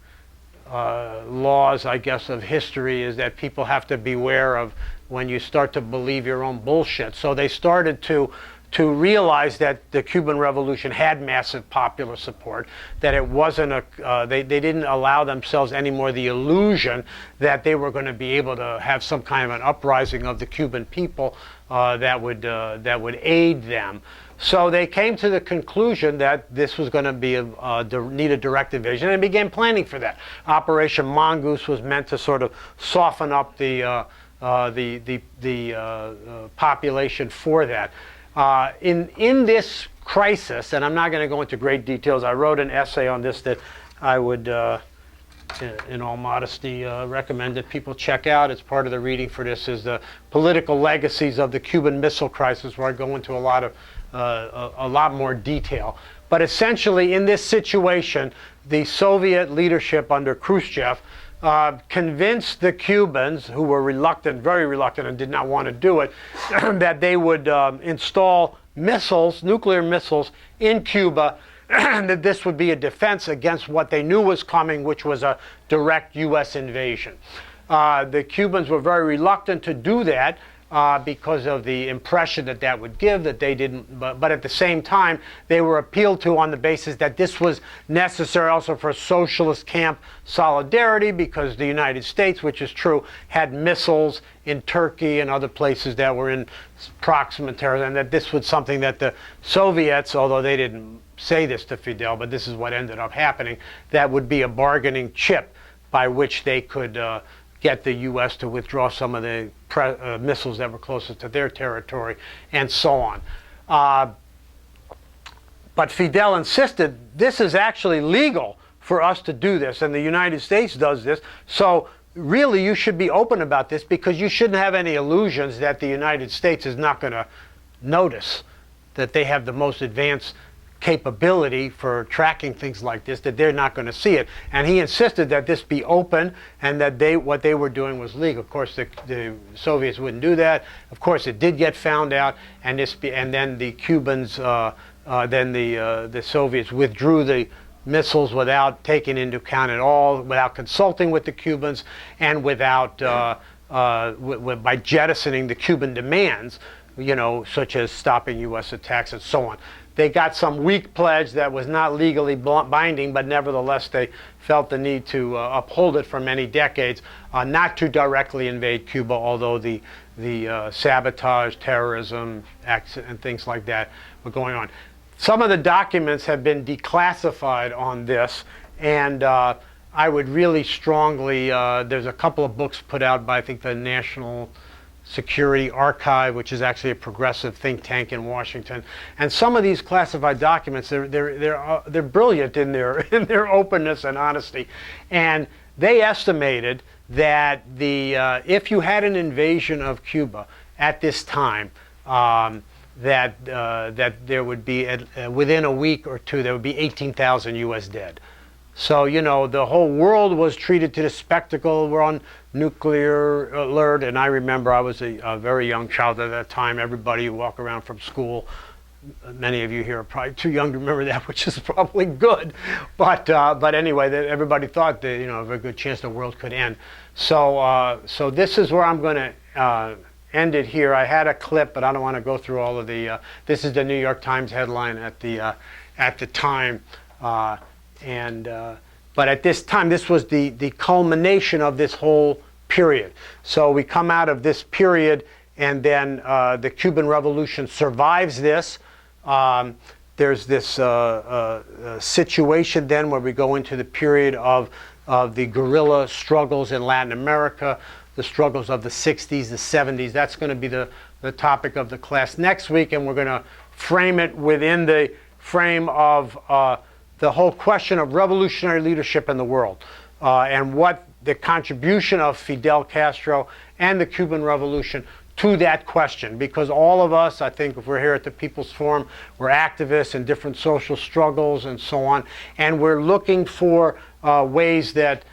[SPEAKER 1] laws, I guess, of history is that people have to beware of when you start to believe your own bullshit. So they started to realize that the Cuban Revolution had massive popular support, that it wasn't they didn't allow themselves anymore the illusion that they were going to be able to have some kind of an uprising of the Cuban people that would aid them. So they came to the conclusion that this was going to be need a direct invasion, and began planning for that. Operation Mongoose was meant to sort of soften up the population for that. In this crisis, and I'm not going to go into great details, I wrote an essay on this that I would, in all modesty, recommend that people check out. It's part of the reading for this, is the political legacies of the Cuban Missile Crisis, where I go into a lot more detail. But essentially, in this situation, the Soviet leadership under Khrushchev convinced the Cubans, who were reluctant, very reluctant, and did not want to do it, that they would install missiles, nuclear missiles, in Cuba, and that this would be a defense against what they knew was coming, which was a direct U.S. invasion. The Cubans were very reluctant to do that because of the impression that that would give, that they didn't, but at the same time, they were appealed to on the basis that this was necessary also for socialist camp solidarity, because the United States, which is true, had missiles in Turkey and other places that were in proximate terror, and that this was something that the Soviets, although they didn't say this to Fidel, but this is what ended up happening, that would be a bargaining chip by which they could get the U.S. to withdraw some of the missiles that were closest to their territory, and so on. But Fidel insisted this is actually legal for us to do this, and the United States does this. So really, you should be open about this, because you shouldn't have any illusions that the United States is not going to notice that they have the most advanced capability for tracking things like this, that they're not going to see it. And he insisted that this be open, and that what they were doing was legal. Of course, the Soviets wouldn't do that. Of course, it did get found out, and then the Cubans, the Soviets withdrew the missiles without taking into account at all, without consulting with the Cubans, and without by jettisoning the Cuban demands, such as stopping U.S. attacks and so on. They got some weak pledge that was not legally binding, but nevertheless they felt the need to uphold it for many decades, not to directly invade Cuba, although the sabotage, terrorism acts and things like that were going on. Some of the documents have been declassified on this, and I would really strongly, there's a couple of books put out by, I think, the National Security Archive, which is actually a progressive think tank in Washington, and some of these classified documents, they're brilliant in their openness and honesty, and they estimated that if you had an invasion of Cuba at this time, that there would be within a week or two there would be 18,000 U.S. dead. So, the whole world was treated to the spectacle. We're on nuclear alert, and I remember I was a very young child at that time. Everybody would walk around from school. Many of you here are probably too young to remember that, which is probably good. But anyway, everybody thought that, a very good chance the world could end. So this is where I'm going to end it here. I had a clip, but I don't want to go through all of the. This is the New York Times headline at the time. But at this time, this was the culmination of this whole period. So we come out of this period, and then the Cuban Revolution survives this. There's this situation then where we go into the period of the guerrilla struggles in Latin America, the struggles of the 60s, the 70s. That's going to be the topic of the class next week, and we're going to frame it within the frame of the whole question of revolutionary leadership in the world, and what the contribution of Fidel Castro and the Cuban Revolution to that question. Because all of us, I think, if we're here at the People's Forum, we're activists in different social struggles and so on, and we're looking for ways that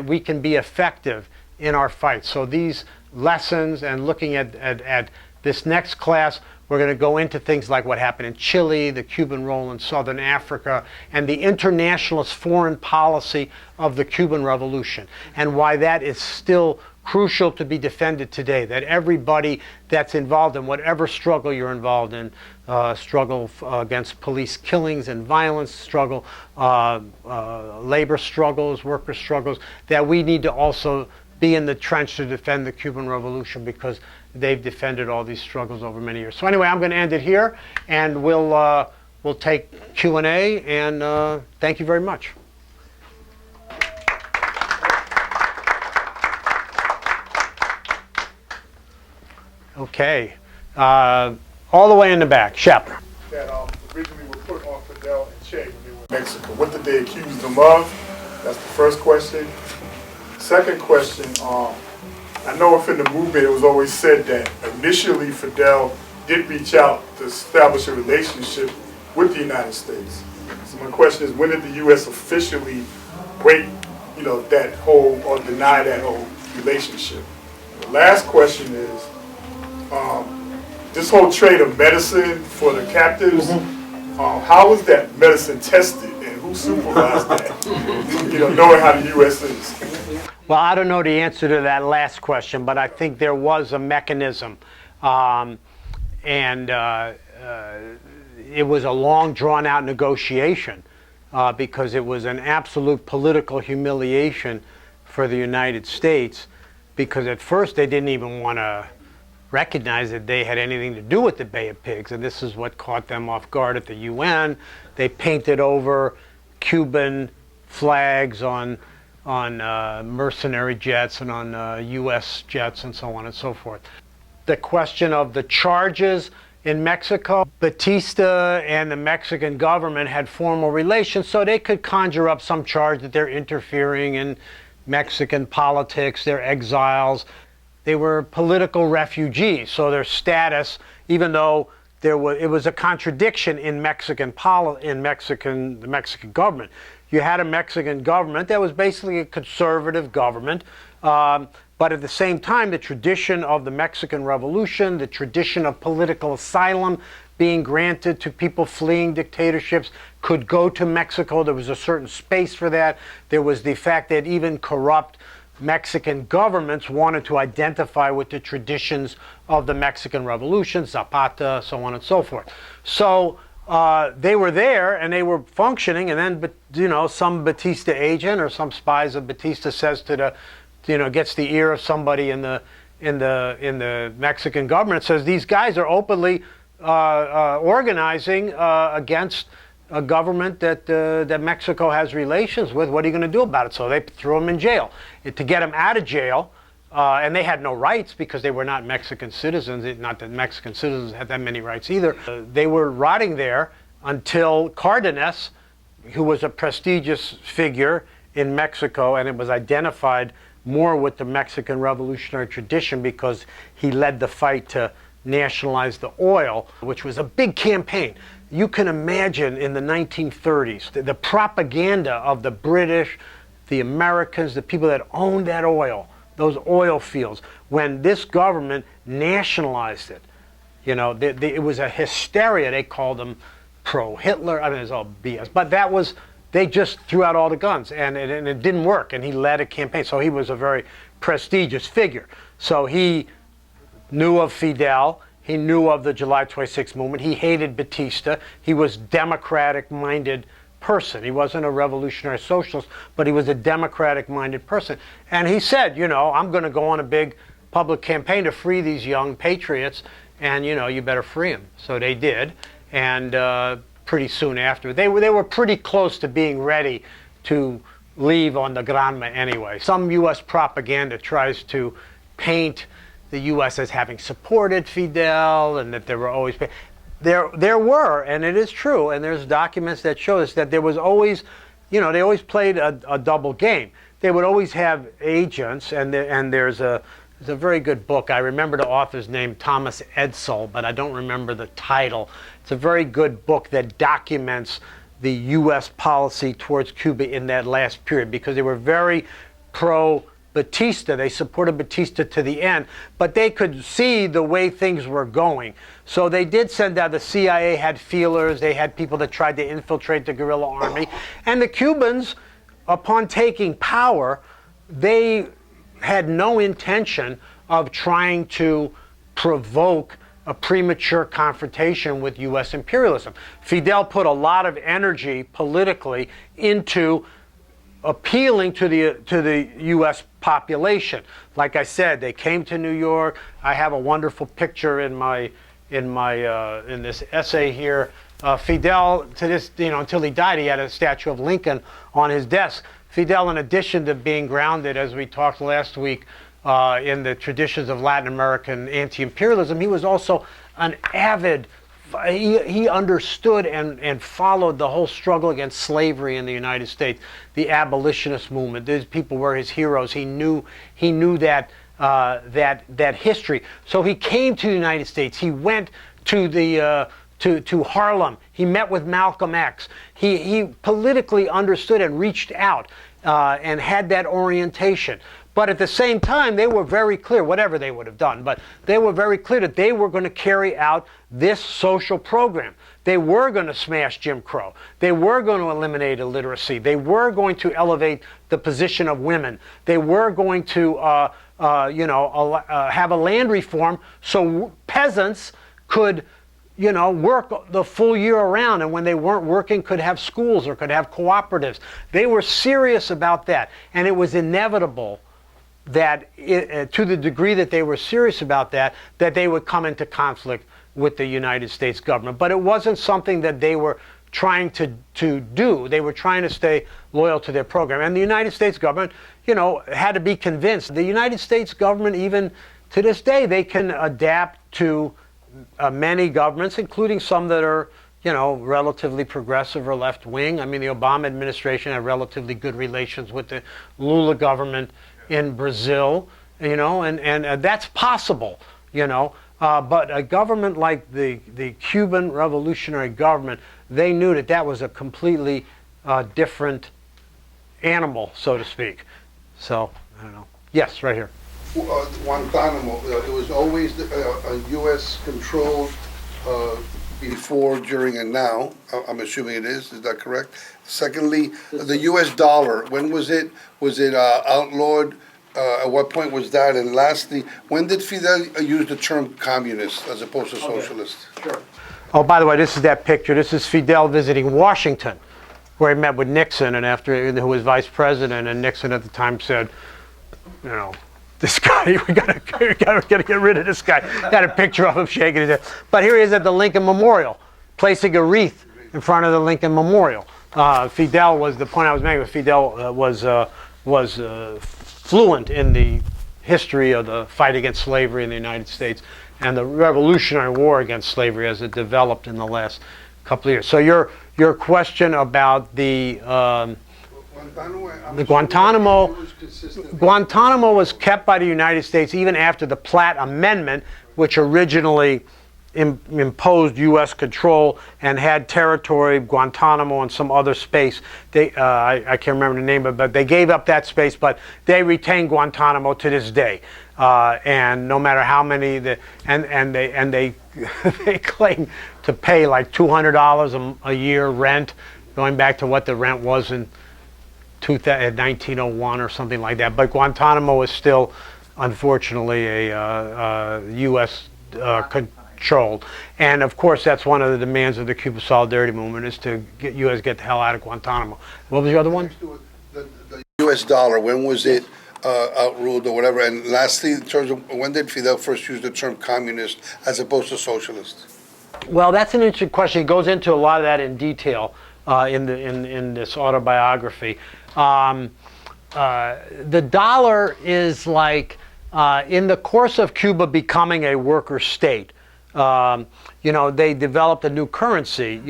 [SPEAKER 1] we can be effective in our fight. So these lessons, and looking at this next class, we're going to go into things like what happened in Chile, the Cuban role in Southern Africa, and the internationalist foreign policy of the Cuban Revolution, and why that is still crucial to be defended today, that everybody that's involved in whatever struggle you're involved in, struggle against police killings and violence, struggle, labor struggles, worker struggles, that we need to also be in the trench to defend the Cuban Revolution, because they've defended all these struggles over many years. So anyway, I'm going to end it here, and we'll take Q&A, and thank you very much. Okay. All the way in the back. Shep.
[SPEAKER 10] That originally were put on Fidel and Che when they were in Mexico. What did they accuse them of? That's the first question. Second question, I know if in the movement it was always said that initially Fidel did reach out to establish a relationship with the United States. So my question is, when did the U.S. officially break, that whole, or deny that whole relationship? The last question is, this whole trade of medicine for the captives, how was that medicine tested and who supervised that? Knowing how the U.S. is.
[SPEAKER 1] Well, I don't know the answer to that last question, but I think there was a mechanism. It was a long, drawn-out negotiation because it was an absolute political humiliation for the United States, because at first they didn't even want to recognize that they had anything to do with the Bay of Pigs, and this is what caught them off guard at the UN. They painted over Cuban flags on mercenary jets and on U.S. jets and so on and so forth. The question of the charges in Mexico, Batista and the Mexican government had formal relations, so they could conjure up some charge that they're interfering in Mexican politics, they're exiles. They were political refugees, so their status, even though it was a contradiction in the Mexican government. You had a Mexican government that was basically a conservative government, but at the same time, the tradition of the Mexican Revolution, the tradition of political asylum being granted to people fleeing dictatorships, could go to Mexico. There was a certain space for that. There was the fact that even corrupt Mexican governments wanted to identify with the traditions of the Mexican Revolution, Zapata, so on and so forth. So they were there and they were functioning, and then some Batista agent or some spies of Batista says to gets the ear of somebody in the Mexican government, says these guys are openly organizing against a government that Mexico has relations with. What are you going to do about it? So they threw him in jail. To get him out of jail, and they had no rights because they were not Mexican citizens. Not that Mexican citizens had that many rights either. They were rotting there until Cardenas, who was a prestigious figure in Mexico, and it was identified more with the Mexican revolutionary tradition because he led the fight to nationalize the oil, which was a big campaign. You can imagine in the 1930s, the propaganda of the British, the Americans, the people that owned that oil, those oil fields, when this government nationalized it. It was a hysteria. They called them pro-Hitler. I mean, it's all BS. But they just threw out all the guns, and it didn't work, and he led a campaign. So he was a very prestigious figure. So he knew of Fidel. He knew of the July 26th movement. He hated Batista. He was democratic-minded person. He wasn't a revolutionary socialist, but he was a democratic-minded person. And he said, I'm going to go on a big public campaign to free these young patriots, and, you better free them. So they did, and pretty soon after, they were pretty close to being ready to leave on the Granma anyway. Some U.S. propaganda tries to paint the U.S. as having supported Fidel and that there were always... There were, and it is true, and there's documents that show us that there was always, they always played a double game. They would always have agents, and there's a very good book. I remember the author's name, Thomas Edsall, but I don't remember the title. It's a very good book that documents the U.S. policy towards Cuba in that last period, because they were very pro-Batista. They supported Batista to the end, but they could see the way things were going. So they did send out, the CIA had feelers, they had people that tried to infiltrate the guerrilla army, and the Cubans, upon taking power, they had no intention of trying to provoke a premature confrontation with U.S. imperialism. Fidel put a lot of energy politically into appealing to the U.S. population. Like I said, they came to New York. I have a wonderful picture in this essay here. Fidel, to this, until he died, he had a statue of Lincoln on his desk. Fidel, in addition to being grounded, as we talked last week, in the traditions of Latin American anti-imperialism, he was also an avid, he understood and followed the whole struggle against slavery in the United States, the abolitionist movement. These people were his heroes. He knew that that history. So he came to the United States. He went to the to Harlem. He met with Malcolm X. He politically understood and reached out and had that orientation. But at the same time, they were very clear, whatever they would have done, but they were very clear that they were going to carry out this social program. They were going to smash Jim Crow. They were going to eliminate illiteracy. They were going to elevate the position of women. They were going to, have a land reform so peasants could, work the full year around, and when they weren't working, could have schools or could have cooperatives. They were serious about that, and it was inevitable that to the degree that they were serious about that they would come into conflict with the United States government. But it wasn't something that they were trying to do. They were trying to stay loyal to their program. And the United States government, had to be convinced. The United States government, even to this day, they can adapt to many governments, including some that are, relatively progressive or left-wing. I mean, the Obama administration had relatively good relations with the Lula government in Brazil, and that's possible, but a government like the Cuban revolutionary government, they knew that was a completely different animal, so to speak. So, I don't know. Yes, right here.
[SPEAKER 11] Guantanamo, it was always a U.S.-controlled before, during, and now. I'm assuming it is. Is that correct? Secondly, the U.S. dollar, when was it? Was it outlawed? At what point was that? And lastly, when did Fidel use the term communist as opposed to socialist?
[SPEAKER 1] Sure. Oh, by the way, this is that picture. This is Fidel visiting Washington, where he met with Nixon, and who was vice president, and Nixon at the time said, this guy, we gotta get rid of this guy. Got a picture of him shaking his head. But here he is at the Lincoln Memorial, placing a wreath in front of the Lincoln Memorial. Fidel was, the point I was making, Fidel was fluent in the history of the fight against slavery in the United States and the Revolutionary War against slavery as it developed in the last couple of years. So your question about the Guantanamo was kept by the United States even after the Platt Amendment, which originally imposed U.S. control and had territory, Guantanamo and some other space. I can't remember the name of it, but they gave up that space, but they retain Guantanamo to this day. And no matter how many, they they claim to pay like $200 a year rent, going back to what the rent was in 1901 or something like that. But Guantanamo is still, unfortunately, a U.S. Controlled. And of course, that's one of the demands of the Cuban Solidarity Movement, is to get the hell out of Guantanamo. What was the other one?
[SPEAKER 11] The U.S. dollar, when was it outruled or whatever? And lastly, in terms of when did Fidel first use the term communist as opposed to socialist?
[SPEAKER 1] Well, that's an interesting question. He goes into a lot of that in detail in this autobiography. The dollar is like, in the course of Cuba becoming a worker state, they developed a new currency,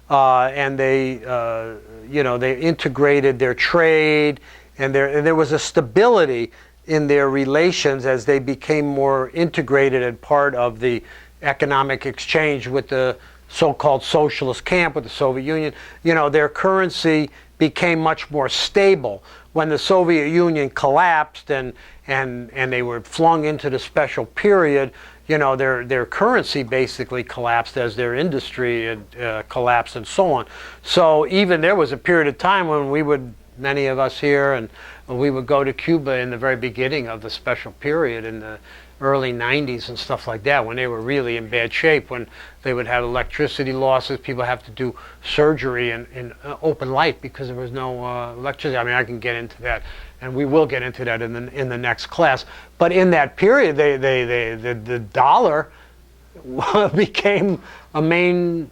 [SPEAKER 1] and they integrated their trade, and there was a stability in their relations as they became more integrated and part of the economic exchange with the so-called socialist camp with the Soviet Union. Their currency became much more stable. When the Soviet Union collapsed and they were flung into the special period, their currency basically collapsed as their industry had collapsed and so on. So even there was a period of time when many of us here, and we would go to Cuba in the very beginning of the special period in the early 90s and stuff like that, when they were really in bad shape, when they would have electricity losses, people have to do surgery in open light because there was no electricity. I mean, I can get into that, and we will get into that in the next class. But in that period, the dollar became a main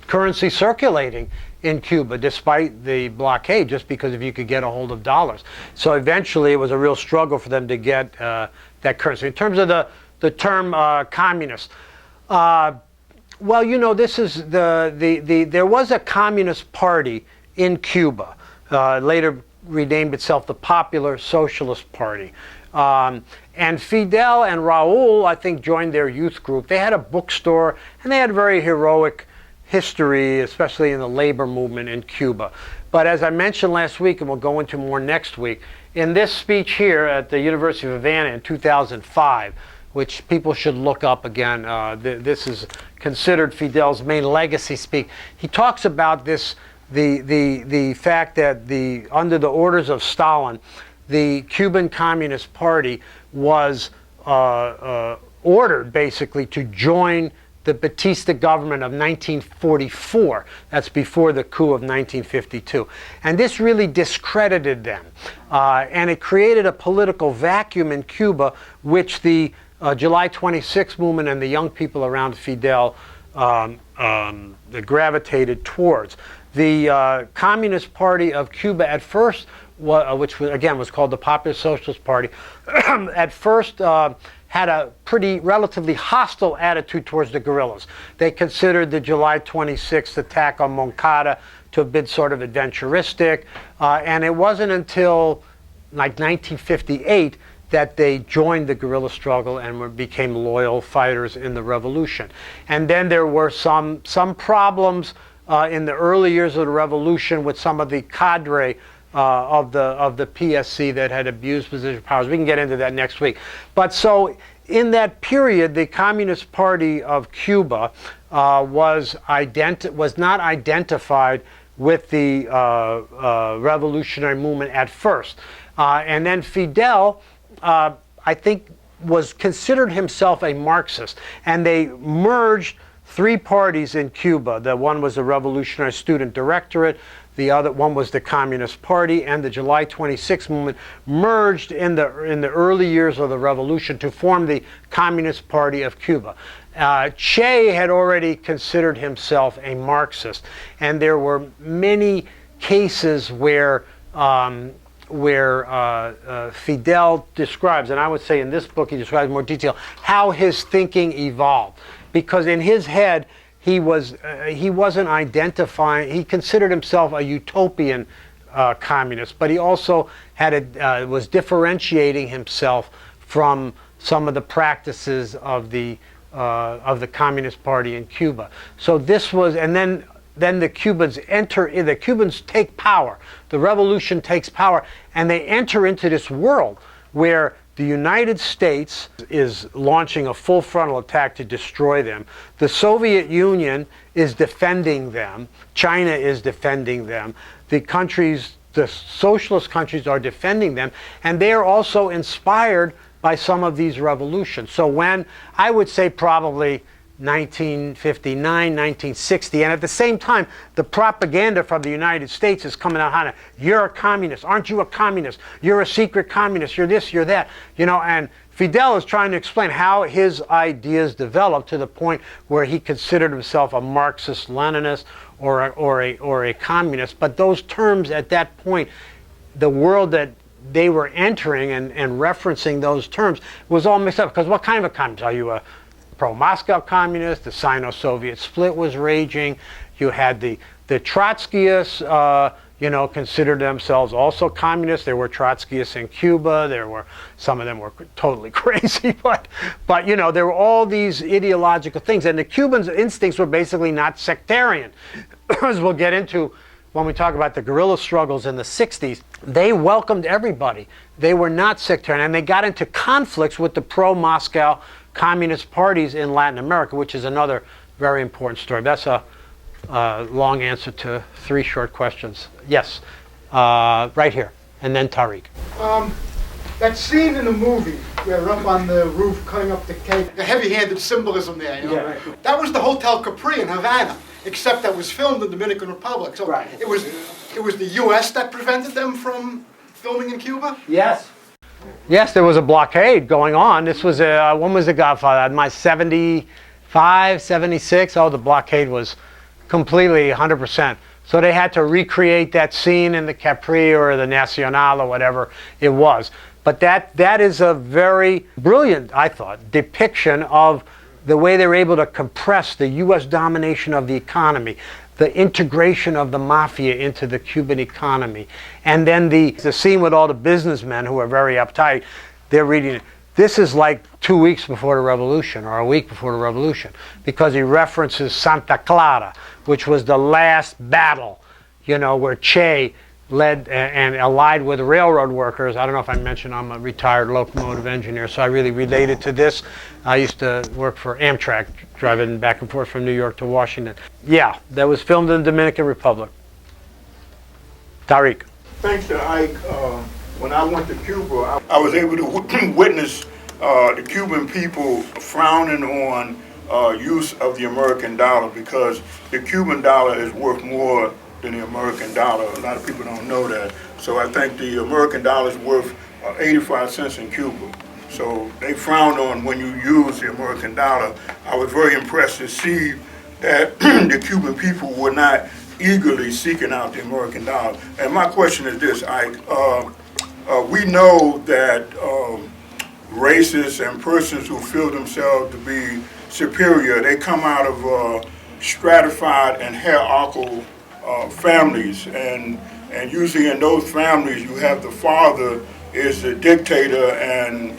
[SPEAKER 1] currency circulating in Cuba, despite the blockade, just because if you could get a hold of dollars. So eventually, it was a real struggle for them to get that currency. In terms of the term communist, Well, you know, this is there was a communist party in Cuba, later renamed itself the Popular Socialist Party. And Fidel and Raul, I think, joined their youth group. They had a bookstore, and they had a very heroic history, especially in the labor movement in Cuba. But as I mentioned last week, and we'll go into more next week, in this speech here at the University of Havana in 2005, which people should look up again, this is considered Fidel's main legacy speech. He talks about this, the fact that under the orders of Stalin, the Cuban Communist Party was ordered basically to join the Batista government of 1944. That's before the coup of 1952. And this really discredited them. And it created a political vacuum in Cuba, which the July 26 movement and the young people around Fidel gravitated towards. The Communist Party of Cuba at first, which again was called the Popular Socialist Party, at first had a relatively hostile attitude towards the guerrillas. They considered the July 26th attack on Moncada to have been sort of adventuristic, and it wasn't until like 1958 that they joined the guerrilla struggle and became loyal fighters in the revolution. And then there were some problems in the early years of the revolution with some of the cadre of the PSC that had abused position powers. We can get into that next week. But so in that period, the Communist Party of Cuba was not identified with the revolutionary movement at first. And then Fidel, I think, considered himself a Marxist. And they merged three parties in Cuba. The one was the Revolutionary Student Directorate, the other one was the Communist Party, and the July 26 movement merged in the early years of the revolution to form the Communist Party of Cuba. Che had already considered himself a Marxist, and there were many cases where Fidel describes, and I would say in this book he describes in more detail, how his thinking evolved. Because in his head, he wasn't identifying, he considered himself a utopian communist, but he also was differentiating himself from some of the practices of the Communist Party in Cuba. So this was, and then the Cubans take power. The revolution takes power, and they enter into this world where the United States is launching a full frontal attack to destroy them. The Soviet Union is defending them. China is defending them. The socialist countries are defending them, and they are also inspired by some of these revolutions. So when, I would say probably 1959, 1960, and at the same time, the propaganda from the United States is coming out, Hannah, you're a communist, aren't you a communist? You're a secret communist, you're this, you're that. You know, and Fidel is trying to explain how his ideas developed to the point where he considered himself a Marxist-Leninist or a communist. But those terms at that point, the world that they were entering and referencing those terms was all mixed up. Because what kind of a communist? Are you a pro-Moscow communist? The Sino-Soviet split was raging. You had the Trotskyists, considered themselves also communists. There were Trotskyists in Cuba. Some of them were totally crazy, but there were all these ideological things. And the Cubans' instincts were basically not sectarian. As we'll get into when we talk about the guerrilla struggles in the 60s, they welcomed everybody. They were not sectarian, and they got into conflicts with the pro-Moscow communist parties in Latin America, which is another very important story. That's a long answer to three short questions. Yes, right here, and then Tariq.
[SPEAKER 12] That scene in the movie where they're up on the roof cutting up the cake, the heavy-handed symbolism there, you know? Yeah, right. That was the Hotel Capri in Havana, except that was filmed in the Dominican Republic. So right. It was the U.S. that prevented them from filming in Cuba?
[SPEAKER 1] Yes. Yes, there was a blockade going on. This was when was The Godfather? My 75, 76. Oh, the blockade was completely 100%. So they had to recreate that scene in the Capri or the Nacional or whatever it was. But that is a very brilliant, I thought, depiction of the way they were able to compress the U.S. domination of the economy, the integration of the mafia into the Cuban economy, and then the scene with all the businessmen who are very uptight, they're reading it. This is like 2 weeks before the revolution, or a week before the revolution, because he references Santa Clara, which was the last battle, you know, where Che led and allied with railroad workers. I don't know if I mentioned I'm a retired locomotive engineer, so I really related to this. I used to work for Amtrak, driving back and forth from New York to Washington. Yeah, that was filmed in the Dominican Republic. Tariq.
[SPEAKER 10] Thanks to Ike, when I went to Cuba, I was able to witness the Cuban people frowning on use of the American dollar, because the Cuban dollar is worth more than the American dollar. A lot of people don't know that. So I think the American dollar is worth 85 cents in Cuba. So they frowned on when you use the American dollar. I was very impressed to see that the Cuban people were not eagerly seeking out the American dollar. And my question is this, Ike. We know that racists and persons who feel themselves to be superior, they come out of stratified and hierarchical families, and usually in those families you have the father is the dictator and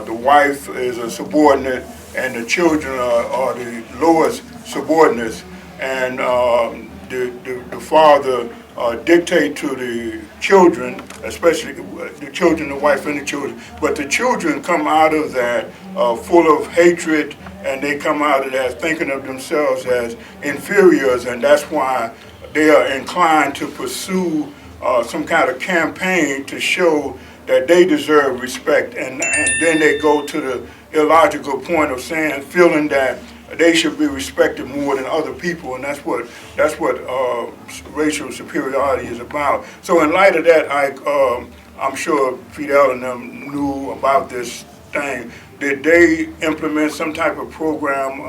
[SPEAKER 10] the wife is a subordinate and the children are the lowest subordinates, and the father dictate to the children, especially the children, the wife and the children, but the children come out of that full of hatred, and they come out of that thinking of themselves as inferiors, and that's why they are inclined to pursue some kind of campaign to show that they deserve respect, and then they go to the illogical point of feeling that they should be respected more than other people, and that's what racial superiority is about. So in light of that, I'm sure Fidel and them knew about this thing. Did they implement some type of program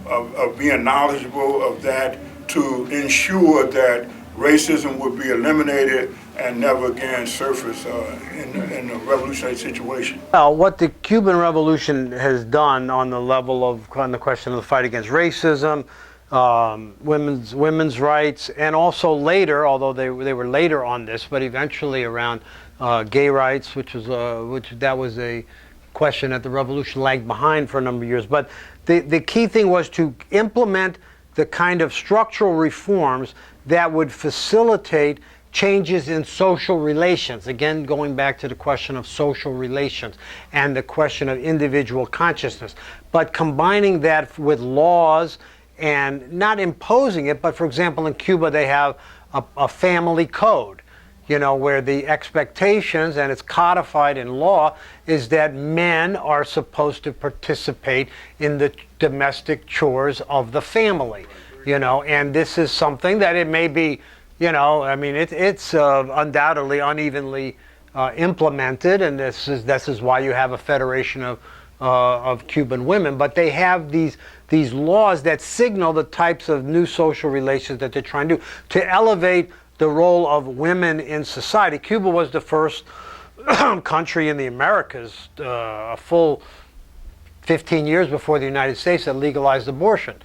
[SPEAKER 10] of being knowledgeable of that to ensure that racism would be eliminated and never again surface in a revolutionary situation?
[SPEAKER 1] Well, what the Cuban Revolution has done on the level of on the question of the fight against racism, women's rights, and also later, although they were later on this, but eventually around gay rights, which was a question that the revolution lagged behind for a number of years. But the key thing was to implement the kind of structural reforms that would facilitate changes in social relations. Again, going back to the question of social relations and the question of individual consciousness, but combining that with laws and not imposing it, but for example, in Cuba they have a family code, you know, where the expectations, and it's codified in law, is that men are supposed to participate in the domestic chores of the family, you know, and this is something that it may be, you know, I mean, it's undoubtedly unevenly implemented, and this is why you have a federation of Cuban women, but they have these laws that signal the types of new social relations that they're trying to do to elevate the role of women in society. Cuba was the first country in the Americas, a full 15 years before the United States, that legalized abortion.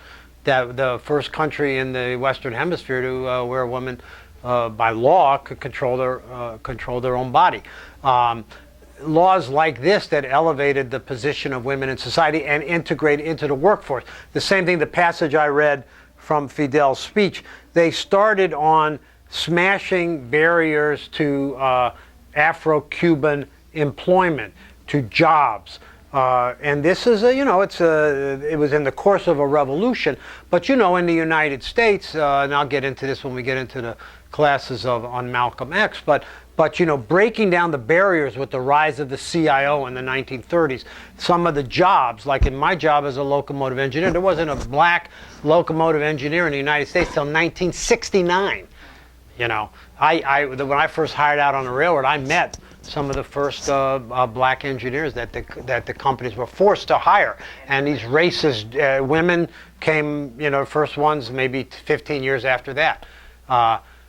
[SPEAKER 1] The first country in the Western Hemisphere to where a woman, by law, could control their own body. Laws like this that elevated the position of women in society and integrate into the workforce. The same thing, the passage I read from Fidel's speech, they started on smashing barriers to Afro-Cuban employment, to jobs. And this is it was in the course of a revolution, but you know, in the United States, and I'll get into this when we get into the classes on Malcolm X, but you know, breaking down the barriers with the rise of the CIO in the 1930s, some of the jobs, like in my job as a locomotive engineer, there wasn't a black locomotive engineer in the United States till 1969. You know, when I first hired out on the railroad, I met some of the first black engineers that the companies were forced to hire, and these racist women came, you know, first ones maybe 15 years after that.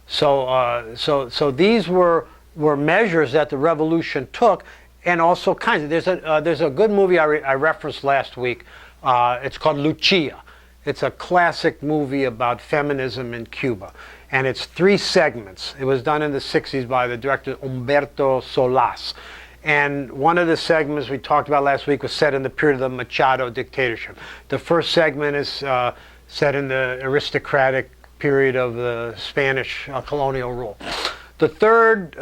[SPEAKER 1] So these were measures that the revolution took, and also kinds of, there's a good movie I referenced last week It's called Lucia. It's a classic movie about feminism in Cuba. And it's 3 segments. It was done in the 60s by the director Humberto Solás. And one of the segments we talked about last week was set in the period of the Machado dictatorship. The first segment is set in the aristocratic period of the Spanish colonial rule. The third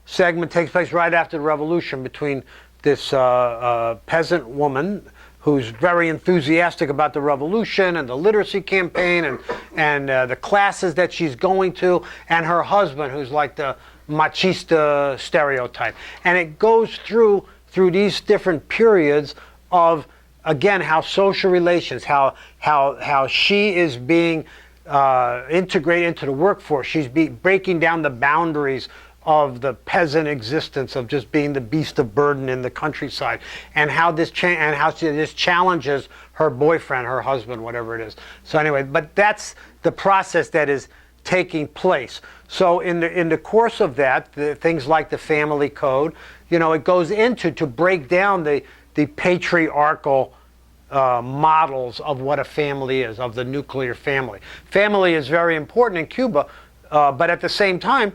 [SPEAKER 1] segment takes place right after the revolution between this peasant woman who's very enthusiastic about the revolution and the literacy campaign and the classes that she's going to, and her husband who's like the machista stereotype. And it goes through these different periods of, again, how social relations, how she is being integrated into the workforce. She's breaking down the boundaries of the peasant existence of just being the beast of burden in the countryside, and how this challenges her boyfriend, her husband, whatever it is. So anyway, but that's the process that is taking place. So in the course of that, things like the family code, it goes into to break down the patriarchal models of what a family is, of the nuclear family. Family is very important in Cuba, but at the same time,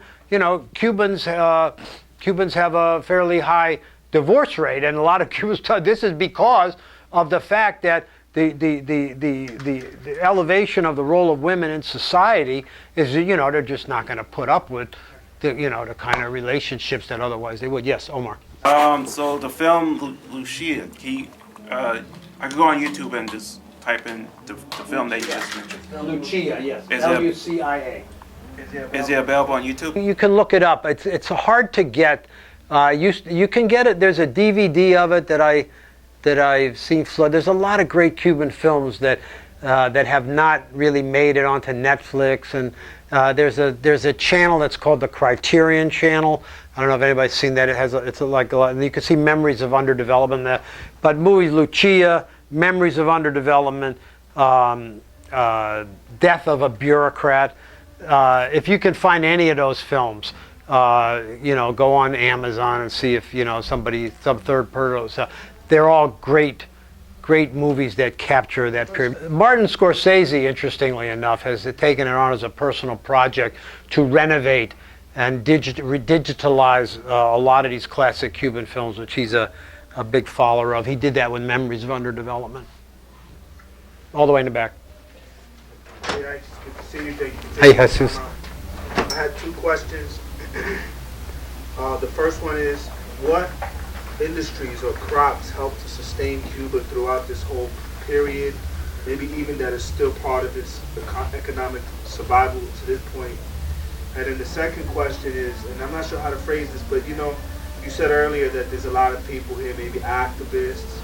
[SPEAKER 1] Cubans have a fairly high divorce rate, and a lot of Cubans this is because of the fact that the elevation of the role of women in society is, they're just not going to put up with the kind of relationships that otherwise they would. Yes, Omar.
[SPEAKER 13] So the film Lucia, I could go on YouTube and just type in the film that you just mentioned.
[SPEAKER 1] Lucia, yes. Lucia.
[SPEAKER 13] Is it available on YouTube?
[SPEAKER 1] You can look it up. It's hard to get. You can get it. There's a DVD of it that I've seen flood. There's a lot of great Cuban films that have not really made it onto Netflix, and there's a channel that's called the Criterion Channel. I don't know if anybody's seen that. It's like a lot, and you can see Memories of Underdevelopment there. But movies Lucia, Memories of Underdevelopment, Death of a Bureaucrat. If you can find any of those films, go on Amazon and see if some third person. They're all great movies that capture that period. Martin Scorsese, interestingly enough, has taken it on as a personal project to renovate and digitalize a lot of these classic Cuban films, which he's a big follower of. He did that with Memories of Underdevelopment. All the way in the back.
[SPEAKER 14] Hey, good to see you. Thank you.
[SPEAKER 1] Hey, Jesus.
[SPEAKER 14] I had 2 questions. The first one is, what industries or crops help to sustain Cuba throughout this whole period, maybe even that is still part of its economic survival to this point? And then the second question is, and I'm not sure how to phrase this, but you said earlier that there's a lot of people here, maybe activists,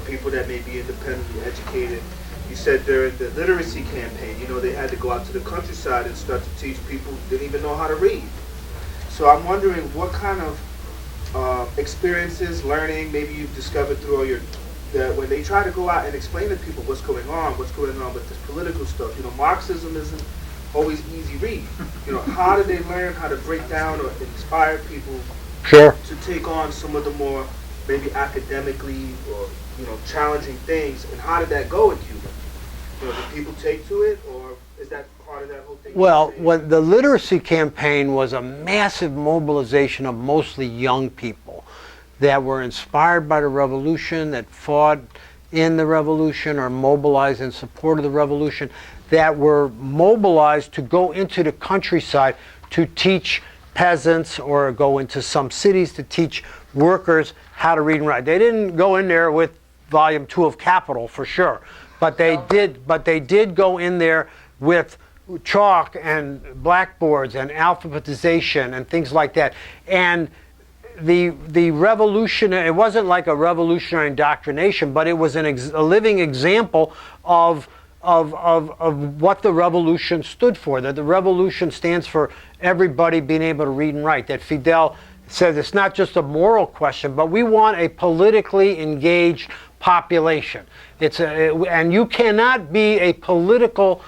[SPEAKER 14] people that may be independently educated. You said during the literacy campaign, they had to go out to the countryside and start to teach people who didn't even know how to read. So I'm wondering what kind of experiences, learning, maybe you've discovered through all that when they try to go out and explain to people what's going on with this political stuff. Marxism isn't always easy read. How do they learn how to break down or inspire people to take on some of the more maybe academically or challenging things, and how did that go in Cuba? Did people take to it, or is that part of that whole thing?
[SPEAKER 1] Well, the literacy campaign was a massive mobilization of mostly young people that were inspired by the revolution, that fought in the revolution or mobilized in support of the revolution, that were mobilized to go into the countryside to teach peasants or go into some cities to teach workers how to read and write. They didn't go in there with volume 2 of Capital for sure, but they did go in there with chalk and blackboards and alphabetization and things like that. And the revolution, it wasn't like a revolutionary indoctrination, but it was a living example of what the revolution stood for, that the revolution stands for everybody being able to read and write, that Fidel said it's not just a moral question, but we want a politically engaged population. And you cannot be a political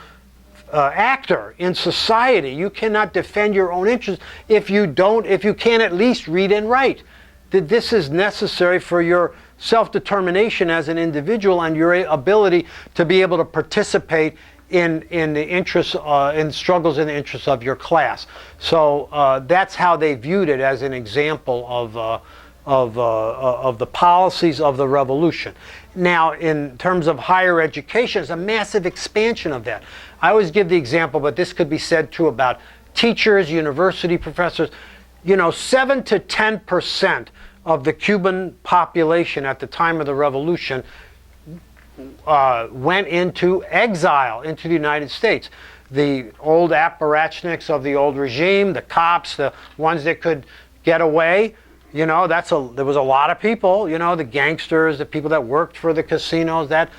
[SPEAKER 1] actor in society. You cannot defend your own interests if you can't at least read and write. That this is necessary for your self-determination as an individual and your ability to be able to participate in the interests, in struggles in the interests of your class. So that's how they viewed it, as an example of the policies of the revolution. Now, in terms of higher education, there's a massive expansion of that. I always give the example, but this could be said too about teachers, university professors. 7 to 10% of the Cuban population at the time of the revolution went into exile into the United States. The old apparatchiks of the old regime, the cops, the ones that could get away, there was a lot of people, the gangsters, the people that worked for the casinos, that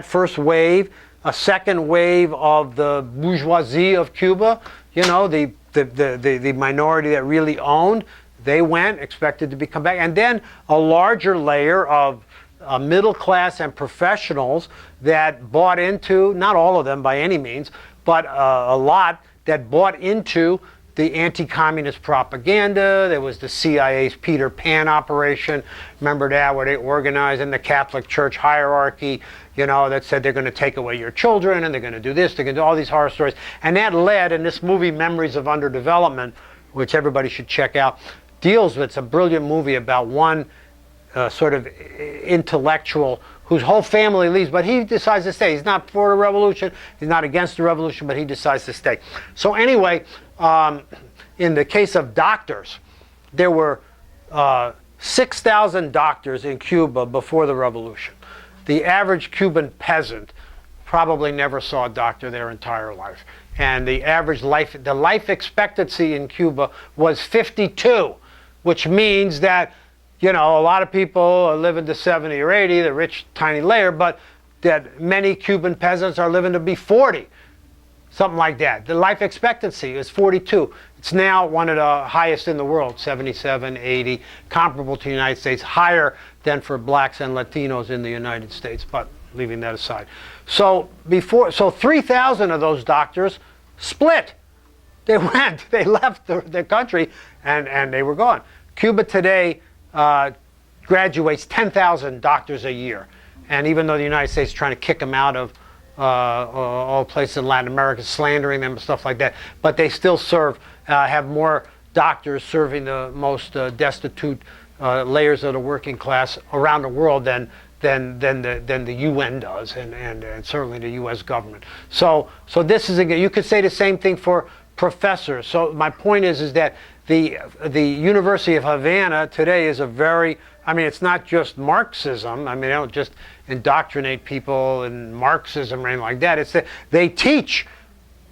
[SPEAKER 1] first wave. A second wave of the bourgeoisie of Cuba, the minority that really owned, they went, expected to come back. And then a larger layer of middle class and professionals that bought into, not all of them by any means, but a lot that bought into the anti-communist propaganda. There was the CIA's Peter Pan operation. Remember that, where they organized in the Catholic Church hierarchy, that said they're going to take away your children and they're going to do this, they're going to do all these horror stories. And that led, in this movie Memories of Underdevelopment, which everybody should check out, deals with, it's a brilliant movie about one sort of intellectual whose whole family leaves, but he decides to stay. He's not for the revolution, he's not against the revolution, but he decides to stay. So anyway, in the case of doctors, there were 6,000 doctors in Cuba before the revolution. The average Cuban peasant probably never saw a doctor their entire life. And the average life expectancy in Cuba was 52, which means that, a lot of people are living to 70 or 80, the rich, tiny layer, but that many Cuban peasants are living to be 40, something like that. The life expectancy is 42. It's now one of the highest in the world, 77, 80, comparable to the United States, higher than for blacks and Latinos in the United States, but leaving that aside. So 3,000 of those doctors split. They left the country, and they were gone. Cuba today graduates 10,000 doctors a year. And even though the United States is trying to kick them out of all places in Latin America, slandering them and stuff like that, but they still have more doctors serving the most destitute layers of the working class around the world than the UN does, and certainly the U.S. government. So this is, you could say the same thing for professors. So my point is that the University of Havana today is it's not just Marxism. They don't just indoctrinate people in Marxism or anything like that. It's that they teach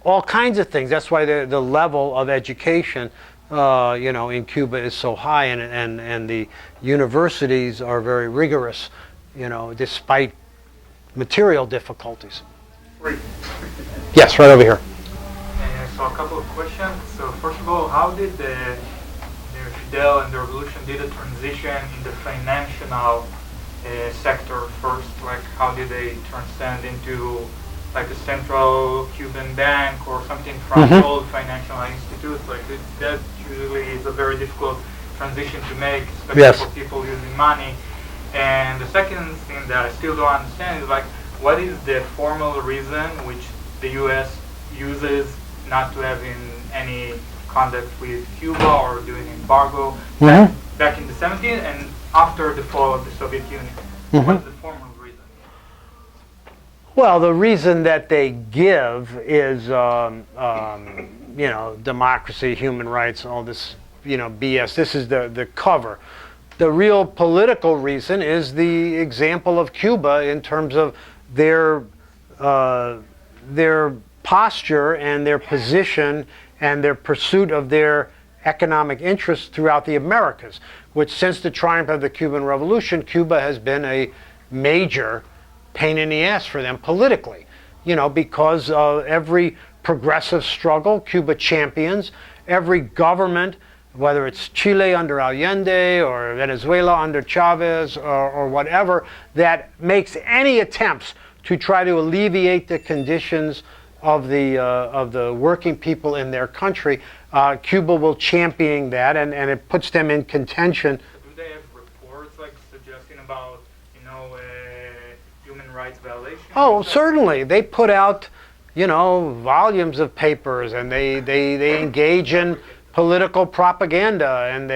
[SPEAKER 1] all kinds of things. That's why the level of education in Cuba is so high, and the universities are very rigorous, despite material difficulties. Yes, right over here.
[SPEAKER 15] So a couple of questions. So first of all, how did the Fidel and the revolution did a transition in the financial sector first? Like, how did they transcend into like a central Cuban bank or something from old financial institutes? Like that usually is a very difficult transition to make, especially for people using money. And the second thing that I still don't understand is like, what is the formal reason which the U.S. uses not to have any contact with Cuba or doing embargo back in the 70s and after the fall of the Soviet Union? What is the formal reason?
[SPEAKER 1] Well, the reason that they give is, democracy, human rights, all this, BS. This is the cover. The real political reason is the example of Cuba in terms of their posture and their position and their pursuit of their economic interests throughout the Americas, which since the triumph of the Cuban Revolution, Cuba has been a major pain in the ass for them politically, because every progressive struggle Cuba champions, every government, whether it's Chile under Allende or Venezuela under Chavez or whatever, that makes any attempts to try to alleviate the conditions of the working people in their country, Cuba will champion that, and it puts them in contention.
[SPEAKER 15] Do they have reports like suggesting about
[SPEAKER 1] Oh, certainly. They put out, volumes of papers, and they engage in political propaganda, and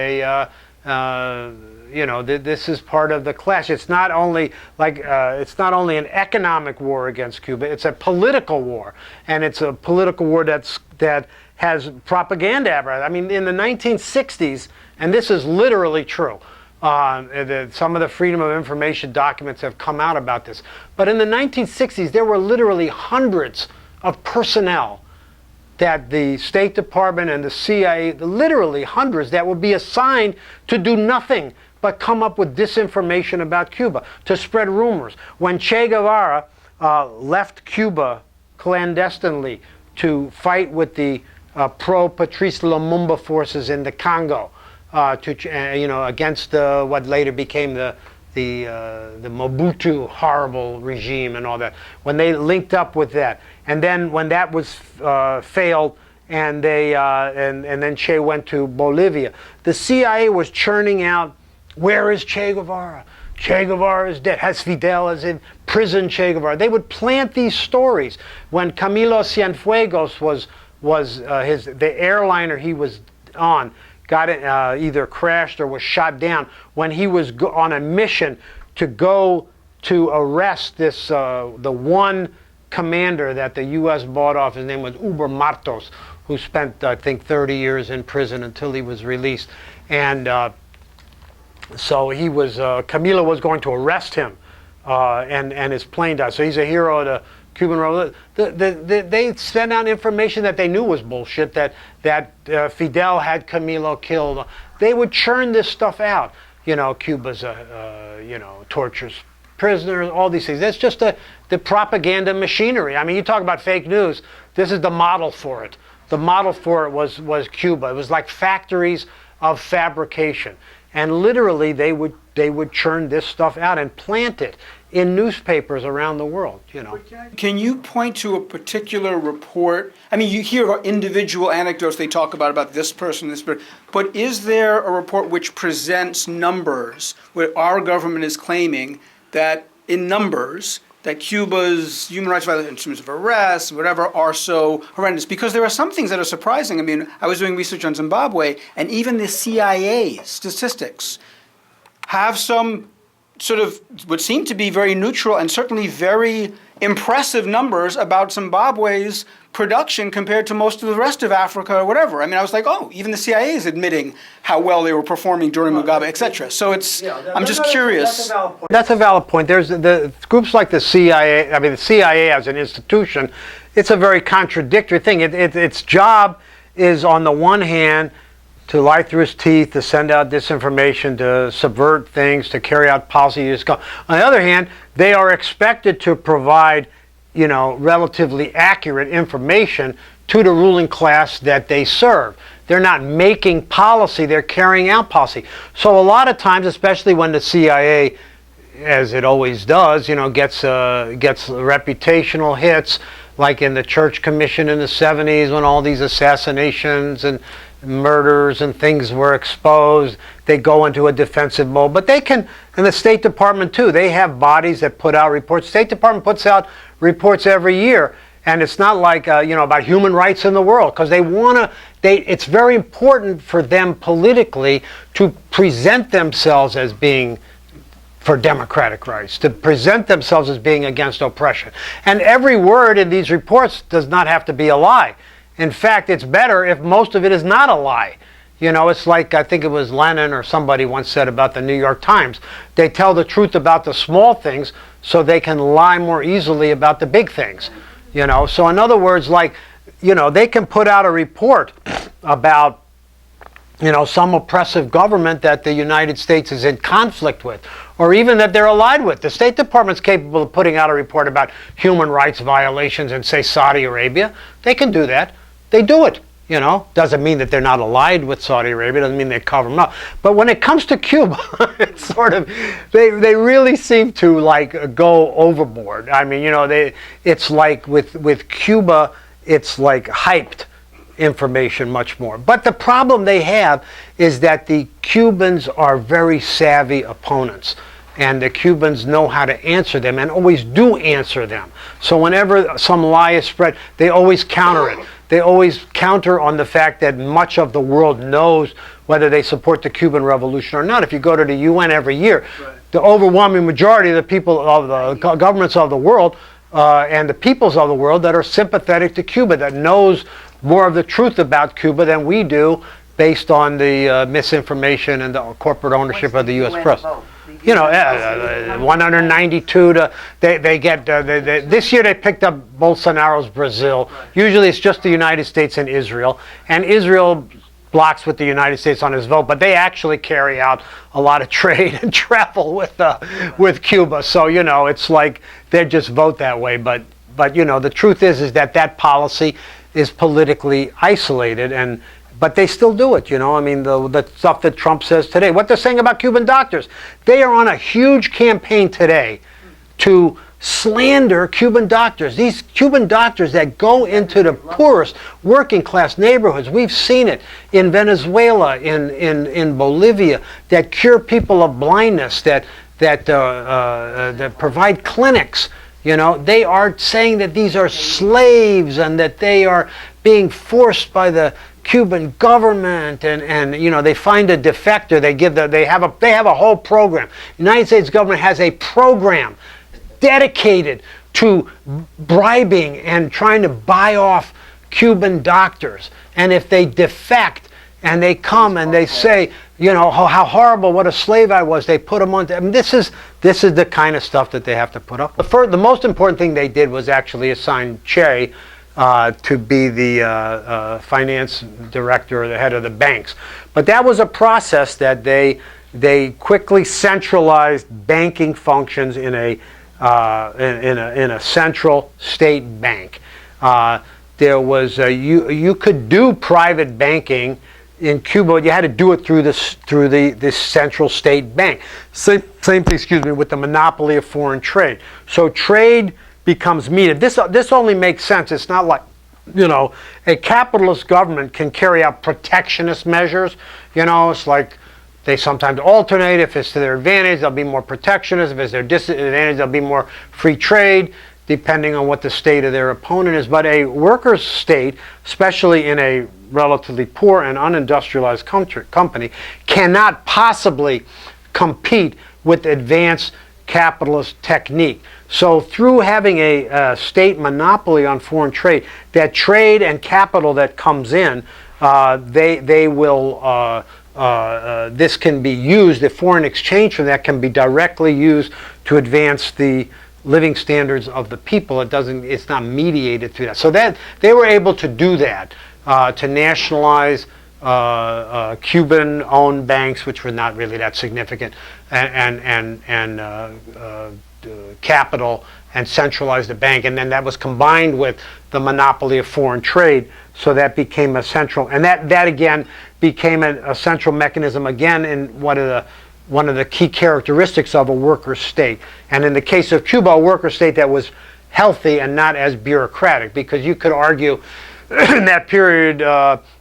[SPEAKER 1] this is part of the clash. It's not only an economic war against Cuba. It's a political war, and it's a political war that has propaganda apparatus. I mean, in the 1960s, and this is literally true. Some of the Freedom of Information documents have come out about this. But in the 1960s, there were literally hundreds of personnel that the State Department and the CIA, literally hundreds, that would be assigned to do nothing but come up with disinformation about Cuba, to spread rumors. When Che Guevara left Cuba clandestinely to fight with the pro-Patrice Lumumba forces in the Congo, against what later became the Mobutu horrible regime and all that. When they linked up with that, and then when that was failed, and then Che went to Bolivia, the CIA was churning out, where is Che Guevara? Che Guevara is dead. Has Fidel is in prison? Che Guevara. They would plant these stories. When Camilo Cienfuegos was the airliner he was on got either crashed or was shot down, when he was on a mission to go to arrest this the one commander that the U.S. bought off. His name was Uber Martos, who spent, I think, 30 years in prison until he was released. And so he was, Camilo was going to arrest him, and his plane died. So he's a hero of the Cuban Revolution. They sent out information that they knew was bullshit, that Fidel had Camilo killed. They would churn this stuff out. Cuba's tortures prisoners, all these things. That's just the propaganda machinery. I mean, you talk about fake news. This is the model for it. The model for it was Cuba. It was like factories of fabrication. And literally, they would churn this stuff out and plant it in newspapers around the world.
[SPEAKER 16] Can you point to a particular report? I mean, you hear individual anecdotes they talk about this person, but is there a report which presents numbers where our government is claiming that in numbers that Cuba's human rights violations in terms of arrests, whatever, are so horrendous? Because there are some things that are surprising. I mean, I was doing research on Zimbabwe, and even the CIA statistics have some sort of what seem to be very neutral and certainly very impressive numbers about Zimbabwe's production compared to most of the rest of Africa or whatever. I mean, I was like, oh, even the CIA is admitting how well they were performing during Mugabe, etc. So I'm just curious.
[SPEAKER 1] That's a valid point. There's the groups like the CIA. I mean, the CIA as an institution, it's a very contradictory thing. Its job is, on the one hand, to lie through his teeth, to send out disinformation, to subvert things, to carry out policy. On the other hand, they are expected to provide, relatively accurate information to the ruling class that they serve. They're not making policy, they're carrying out policy. So a lot of times, especially when the CIA, as it always does, gets reputational hits, like in the Church Commission in the 70s when all these assassinations and murders and things were exposed, they go into a defensive mode. But they can, and the State Department too, they have bodies that put out reports. State Department puts out reports every year, and it's not like about human rights in the world, because it's very important for them politically to present themselves as being for democratic rights, to present themselves as being against oppression. And every word in these reports does not have to be a lie. In fact, it's better if most of it is not a lie. It's like, I think it was Lenin or somebody once said about the New York Times. They tell the truth about the small things so they can lie more easily about the big things. So in other words, they can put out a report about some oppressive government that the United States is in conflict with, or even that they're allied with. The State Department's capable of putting out a report about human rights violations in, say, Saudi Arabia. They can do that. They do it. Doesn't mean that they're not allied with Saudi Arabia. Doesn't mean they cover them up. But when it comes to Cuba, it's sort of, they really seem to go overboard. I mean, it's like with Cuba, it's like hyped information much more. But the problem they have is that the Cubans are very savvy opponents. and the Cubans know how to answer them and always do answer them. So whenever some lie is spread, they always counter it. They always counter on the fact that much of the world knows whether they support the Cuban Revolution or not. If you go to the UN every year, the overwhelming majority of the people of the governments of the world and the peoples of the world that are sympathetic to Cuba, that knows more of the truth about Cuba than we do, based on the misinformation and the corporate ownership of the U.S. press. You know, 192 to they get this year they picked up Bolsonaro's Brazil. Usually it's just the United States and Israel blocks with the United States on his vote, but they actually carry out a lot of trade and travel with Cuba. So you know, it's like they just vote that way. But you know, the truth is that policy is politically isolated, but they still do it, you know. I mean, the stuff that Trump says today, what they're saying about Cuban doctors. They are on a huge campaign today to slander Cuban doctors. These Cuban doctors that go into the poorest working class neighborhoods. We've seen it in Venezuela, in Bolivia, that cure people of blindness, that provide clinics. You know, they are saying that these are slaves and that they are being forced by the Cuban government, and you know, they find a defector, they have a whole program. The United States government has a program dedicated to bribing and trying to buy off Cuban doctors. And if they defect and they come and they say, you know, how horrible, what a slave I was, they put them on. I mean, this is the kind of stuff that they have to put up. The most important thing they did was actually assign Che to be the finance director or the head of the banks. But that was a process that they quickly centralized banking functions in a central state bank. There was you could do private banking in Cuba. You had to do it through this central state bank. Same thing, excuse me, with the monopoly of foreign trade. So trade becomes metered. This only makes sense. It's not like, you know, a capitalist government can carry out protectionist measures. You know, it's like they sometimes alternate. If it's to their advantage, they'll be more protectionist. If it's their disadvantage, they'll be more free trade, depending on what the state of their opponent is. But a workers' state, especially in a relatively poor and unindustrialized company, cannot possibly compete with advanced capitalist technique. So through having a state monopoly on foreign trade, that trade and capital that comes in, they will, this can be used, the foreign exchange from that can be directly used to advance the living standards of the people. It's not mediated through that. So that they were able to do that, to nationalize Cuban-owned banks, which were not really that significant, and capital, and centralize the bank. And then that was combined with the monopoly of foreign trade, so that became a central, and that again became a central mechanism again in one of the key characteristics of a worker state. And in the case of Cuba, a worker state that was healthy and not as bureaucratic, because you could argue in that period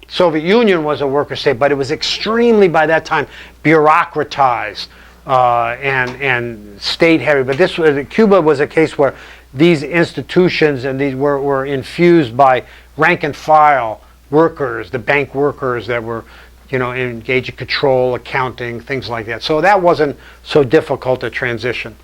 [SPEAKER 1] Soviet Union was a worker state, but it was extremely, by that time, bureaucratized and state heavy. But Cuba was a case where these institutions and these were infused by rank and file workers, the bank workers that were, you know, engaged in control, accounting, things like that. So that wasn't so difficult a transition.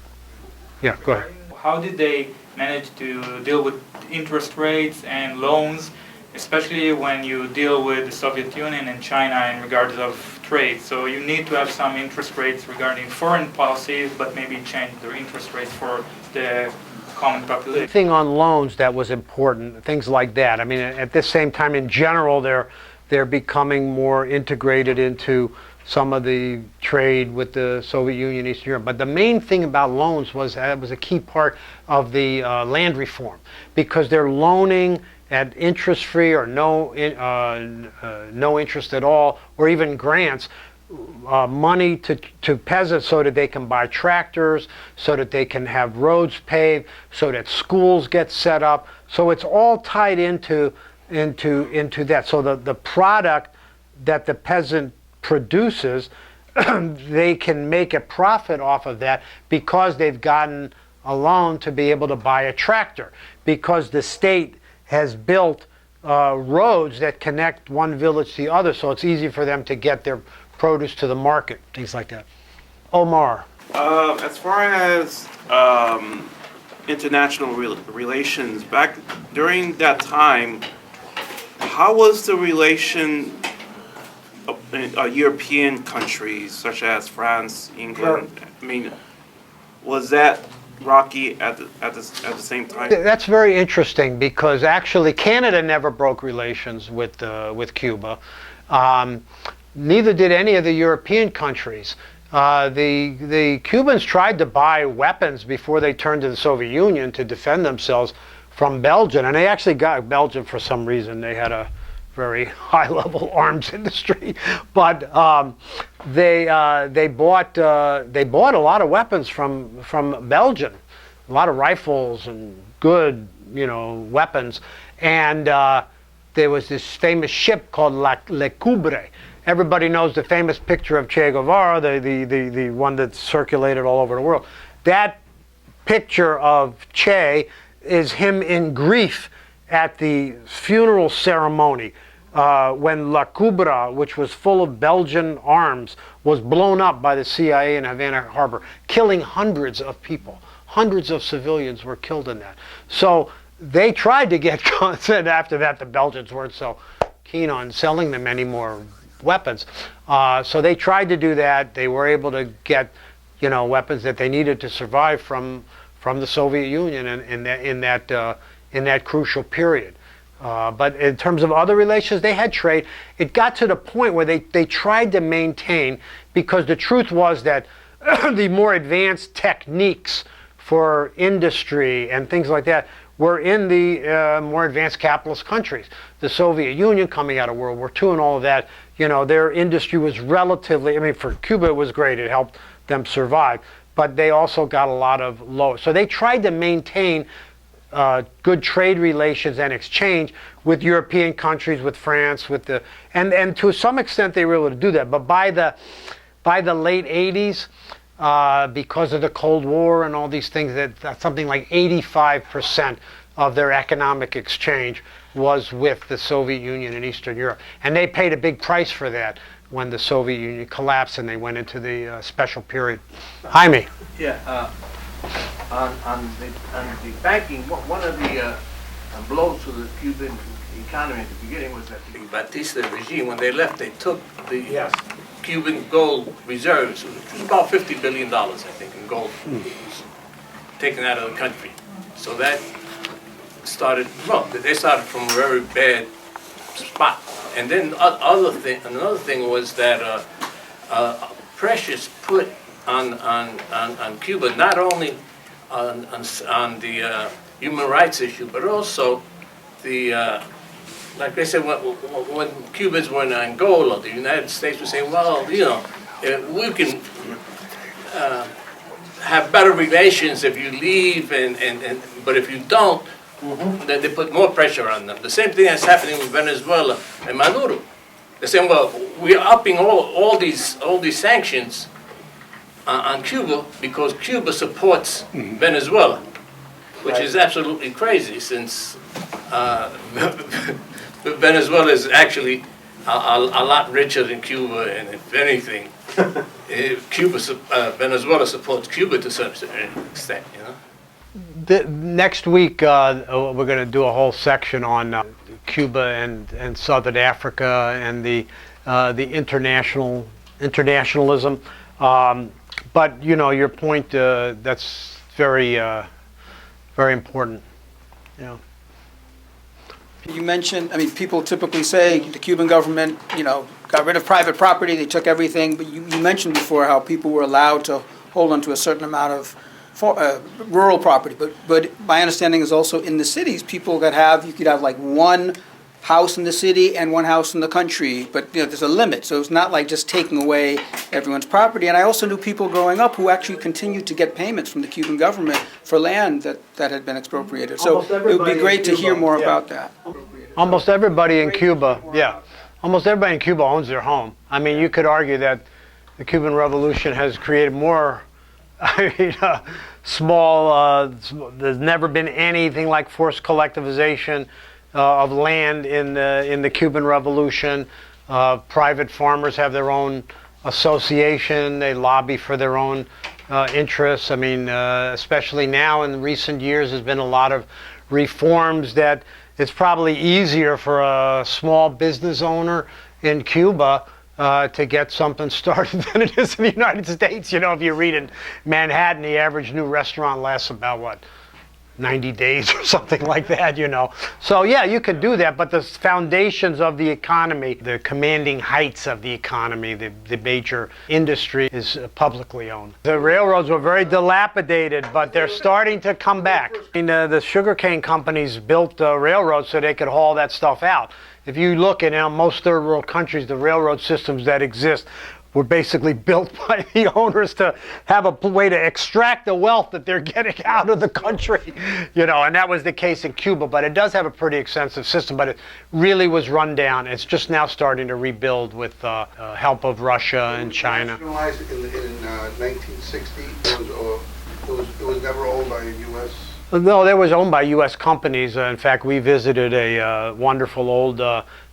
[SPEAKER 1] Yeah, go ahead.
[SPEAKER 15] How did they manage to deal with interest rates and loans, especially when you deal with the Soviet Union and China in regards of trade? So you need to have some interest rates regarding foreign policies, but maybe change the interest rates for the common population.
[SPEAKER 1] Thing on loans that was important, things like that. I mean, at this same time, in general, they're becoming more integrated into some of the trade with the Soviet Union, Eastern Europe. But the main thing about loans was that it was a key part of the land reform, because they're loaning at interest-free or no interest at all, or even grants, money to peasants so that they can buy tractors, so that they can have roads paved, so that schools get set up. So it's all tied into that. So the product that the peasant produces they can make a profit off of that because they've gotten a loan to be able to buy a tractor, because the state has built roads that connect one village to the other, so it's easy for them to get their produce to the market, things like that. Omar.
[SPEAKER 13] As far as international relations, back during that time, how was the relation of European countries such as France, England? I mean, was that rocky at the same time?
[SPEAKER 1] That's very interesting, because actually Canada never broke relations with Cuba. Neither did any of the European countries. The Cubans tried to buy weapons before they turned to the Soviet Union to defend themselves from Belgium, and they actually got Belgium for some reason. They had a very high-level arms industry, but they bought a lot of weapons from Belgium, a lot of rifles and good weapons, and there was this famous ship called Le Coubre. Everybody knows the famous picture of Che Guevara, the one that's circulated all over the world. That picture of Che is him in grief at the funeral ceremony when La Coubre, which was full of Belgian arms, was blown up by the CIA in Havana Harbor, killing hundreds of people. Hundreds of civilians were killed in that. So they tried to get, and after that the Belgians weren't so keen on selling them any more weapons. So they tried to do that. They were able to get, weapons that they needed to survive from the Soviet Union in that crucial period. But in terms of other relations, they had trade. It got to the point where they tried to maintain, because the truth was that the more advanced techniques for industry and things like that were in the more advanced capitalist countries. The Soviet Union, coming out of World War II and all of that, their industry was relatively, for Cuba it was great, it helped them survive, but they also got a lot of low. So they tried to maintain good trade relations and exchange with European countries, with France, and to some extent they were able to do that. But by the late 80s, because of the Cold War and all these things, that something like 85% of their economic exchange was with the Soviet Union and Eastern Europe. And they paid a big price for that when the Soviet Union collapsed and they went into the special period. Jaime.
[SPEAKER 17] Yeah, on the banking, one of the blows to the Cuban economy at the beginning was that the Batista regime, when they left, they took the Cuban gold reserves, which was about $50 billion, I think, in gold, taken out of the country. So that started, they started from a very bad spot. And then another thing was that pressures put on Cuba, not only on the human rights issue, but also the like they said, when Cubans were in Angola, the United States was saying, well, we can have better relations if you leave, but if you don't, then they put more pressure on them. The same thing that's happening with Venezuela and Maduro. They're saying, well, we're upping all these sanctions on Cuba because Cuba supports Venezuela, which is absolutely crazy, since Venezuela is actually a lot richer than Cuba, and if anything, Venezuela supports Cuba to some extent,
[SPEAKER 1] Next week, we're going to do a whole section on Cuba and Southern Africa and the internationalism. But your point, that's very very important.
[SPEAKER 16] You mentioned, people typically say the Cuban government, got rid of private property, they took everything, but you mentioned before how people were allowed to hold on to a certain amount of rural property. But my understanding is also in the cities, you could have like one house in the city and one house in the country, but there's a limit, so it's not like just taking away everyone's property. And I also knew people growing up who actually continued to get payments from the Cuban government for land that had been expropriated. So it would be great to hear more about that.
[SPEAKER 1] Almost everybody in Cuba, almost everybody in Cuba owns their home. You could argue that the Cuban Revolution has created more, I mean, small, there's never been anything like forced collectivization of land in the Cuban Revolution. Private farmers have their own association. They lobby for their own interests. I mean, especially now in recent years, there's been a lot of reforms that it's probably easier for a small business owner in Cuba to get something started than it is in the United States. You know, if you read in Manhattan, the average new restaurant lasts about, what, 90 days or something like that, you know. So yeah, you could do that, but the foundations of the economy, the commanding heights of the economy, the major industry is publicly owned. The railroads were very dilapidated, but they're starting to come back. I mean, the sugarcane companies built railroads so they could haul that stuff out. If you look at most third world countries, the railroad systems that exist were basically built by the owners to have a way to extract the wealth that they're getting out of the country, you know, and that was the case in Cuba. But it does have a pretty extensive system, but it really was run down. It's just now starting to rebuild with help of Russia and China.
[SPEAKER 11] Nationalized in 1960. It was never owned by the U.S.
[SPEAKER 1] No, it was owned by U.S. companies. In fact, we visited a wonderful old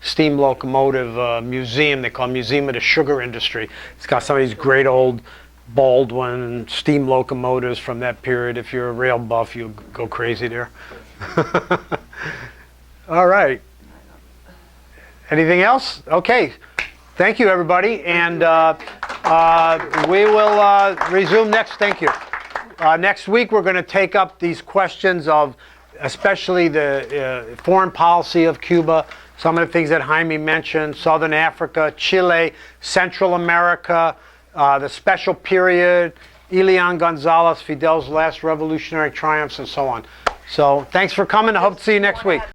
[SPEAKER 1] steam locomotive museum they call Museum of the Sugar Industry. It's got some of these great old Baldwin steam locomotives from that period. If you're a rail buff, you'll go crazy there. All right. Anything else? Okay. Thank you, everybody. And we will resume next. Thank you. Next week, we're going to take up these questions of especially the foreign policy of Cuba, some of the things that Jaime mentioned, Southern Africa, Chile, Central America, the special period, Elian Gonzalez, Fidel's last revolutionary triumphs, and so on. So thanks for coming. I hope to see you next week.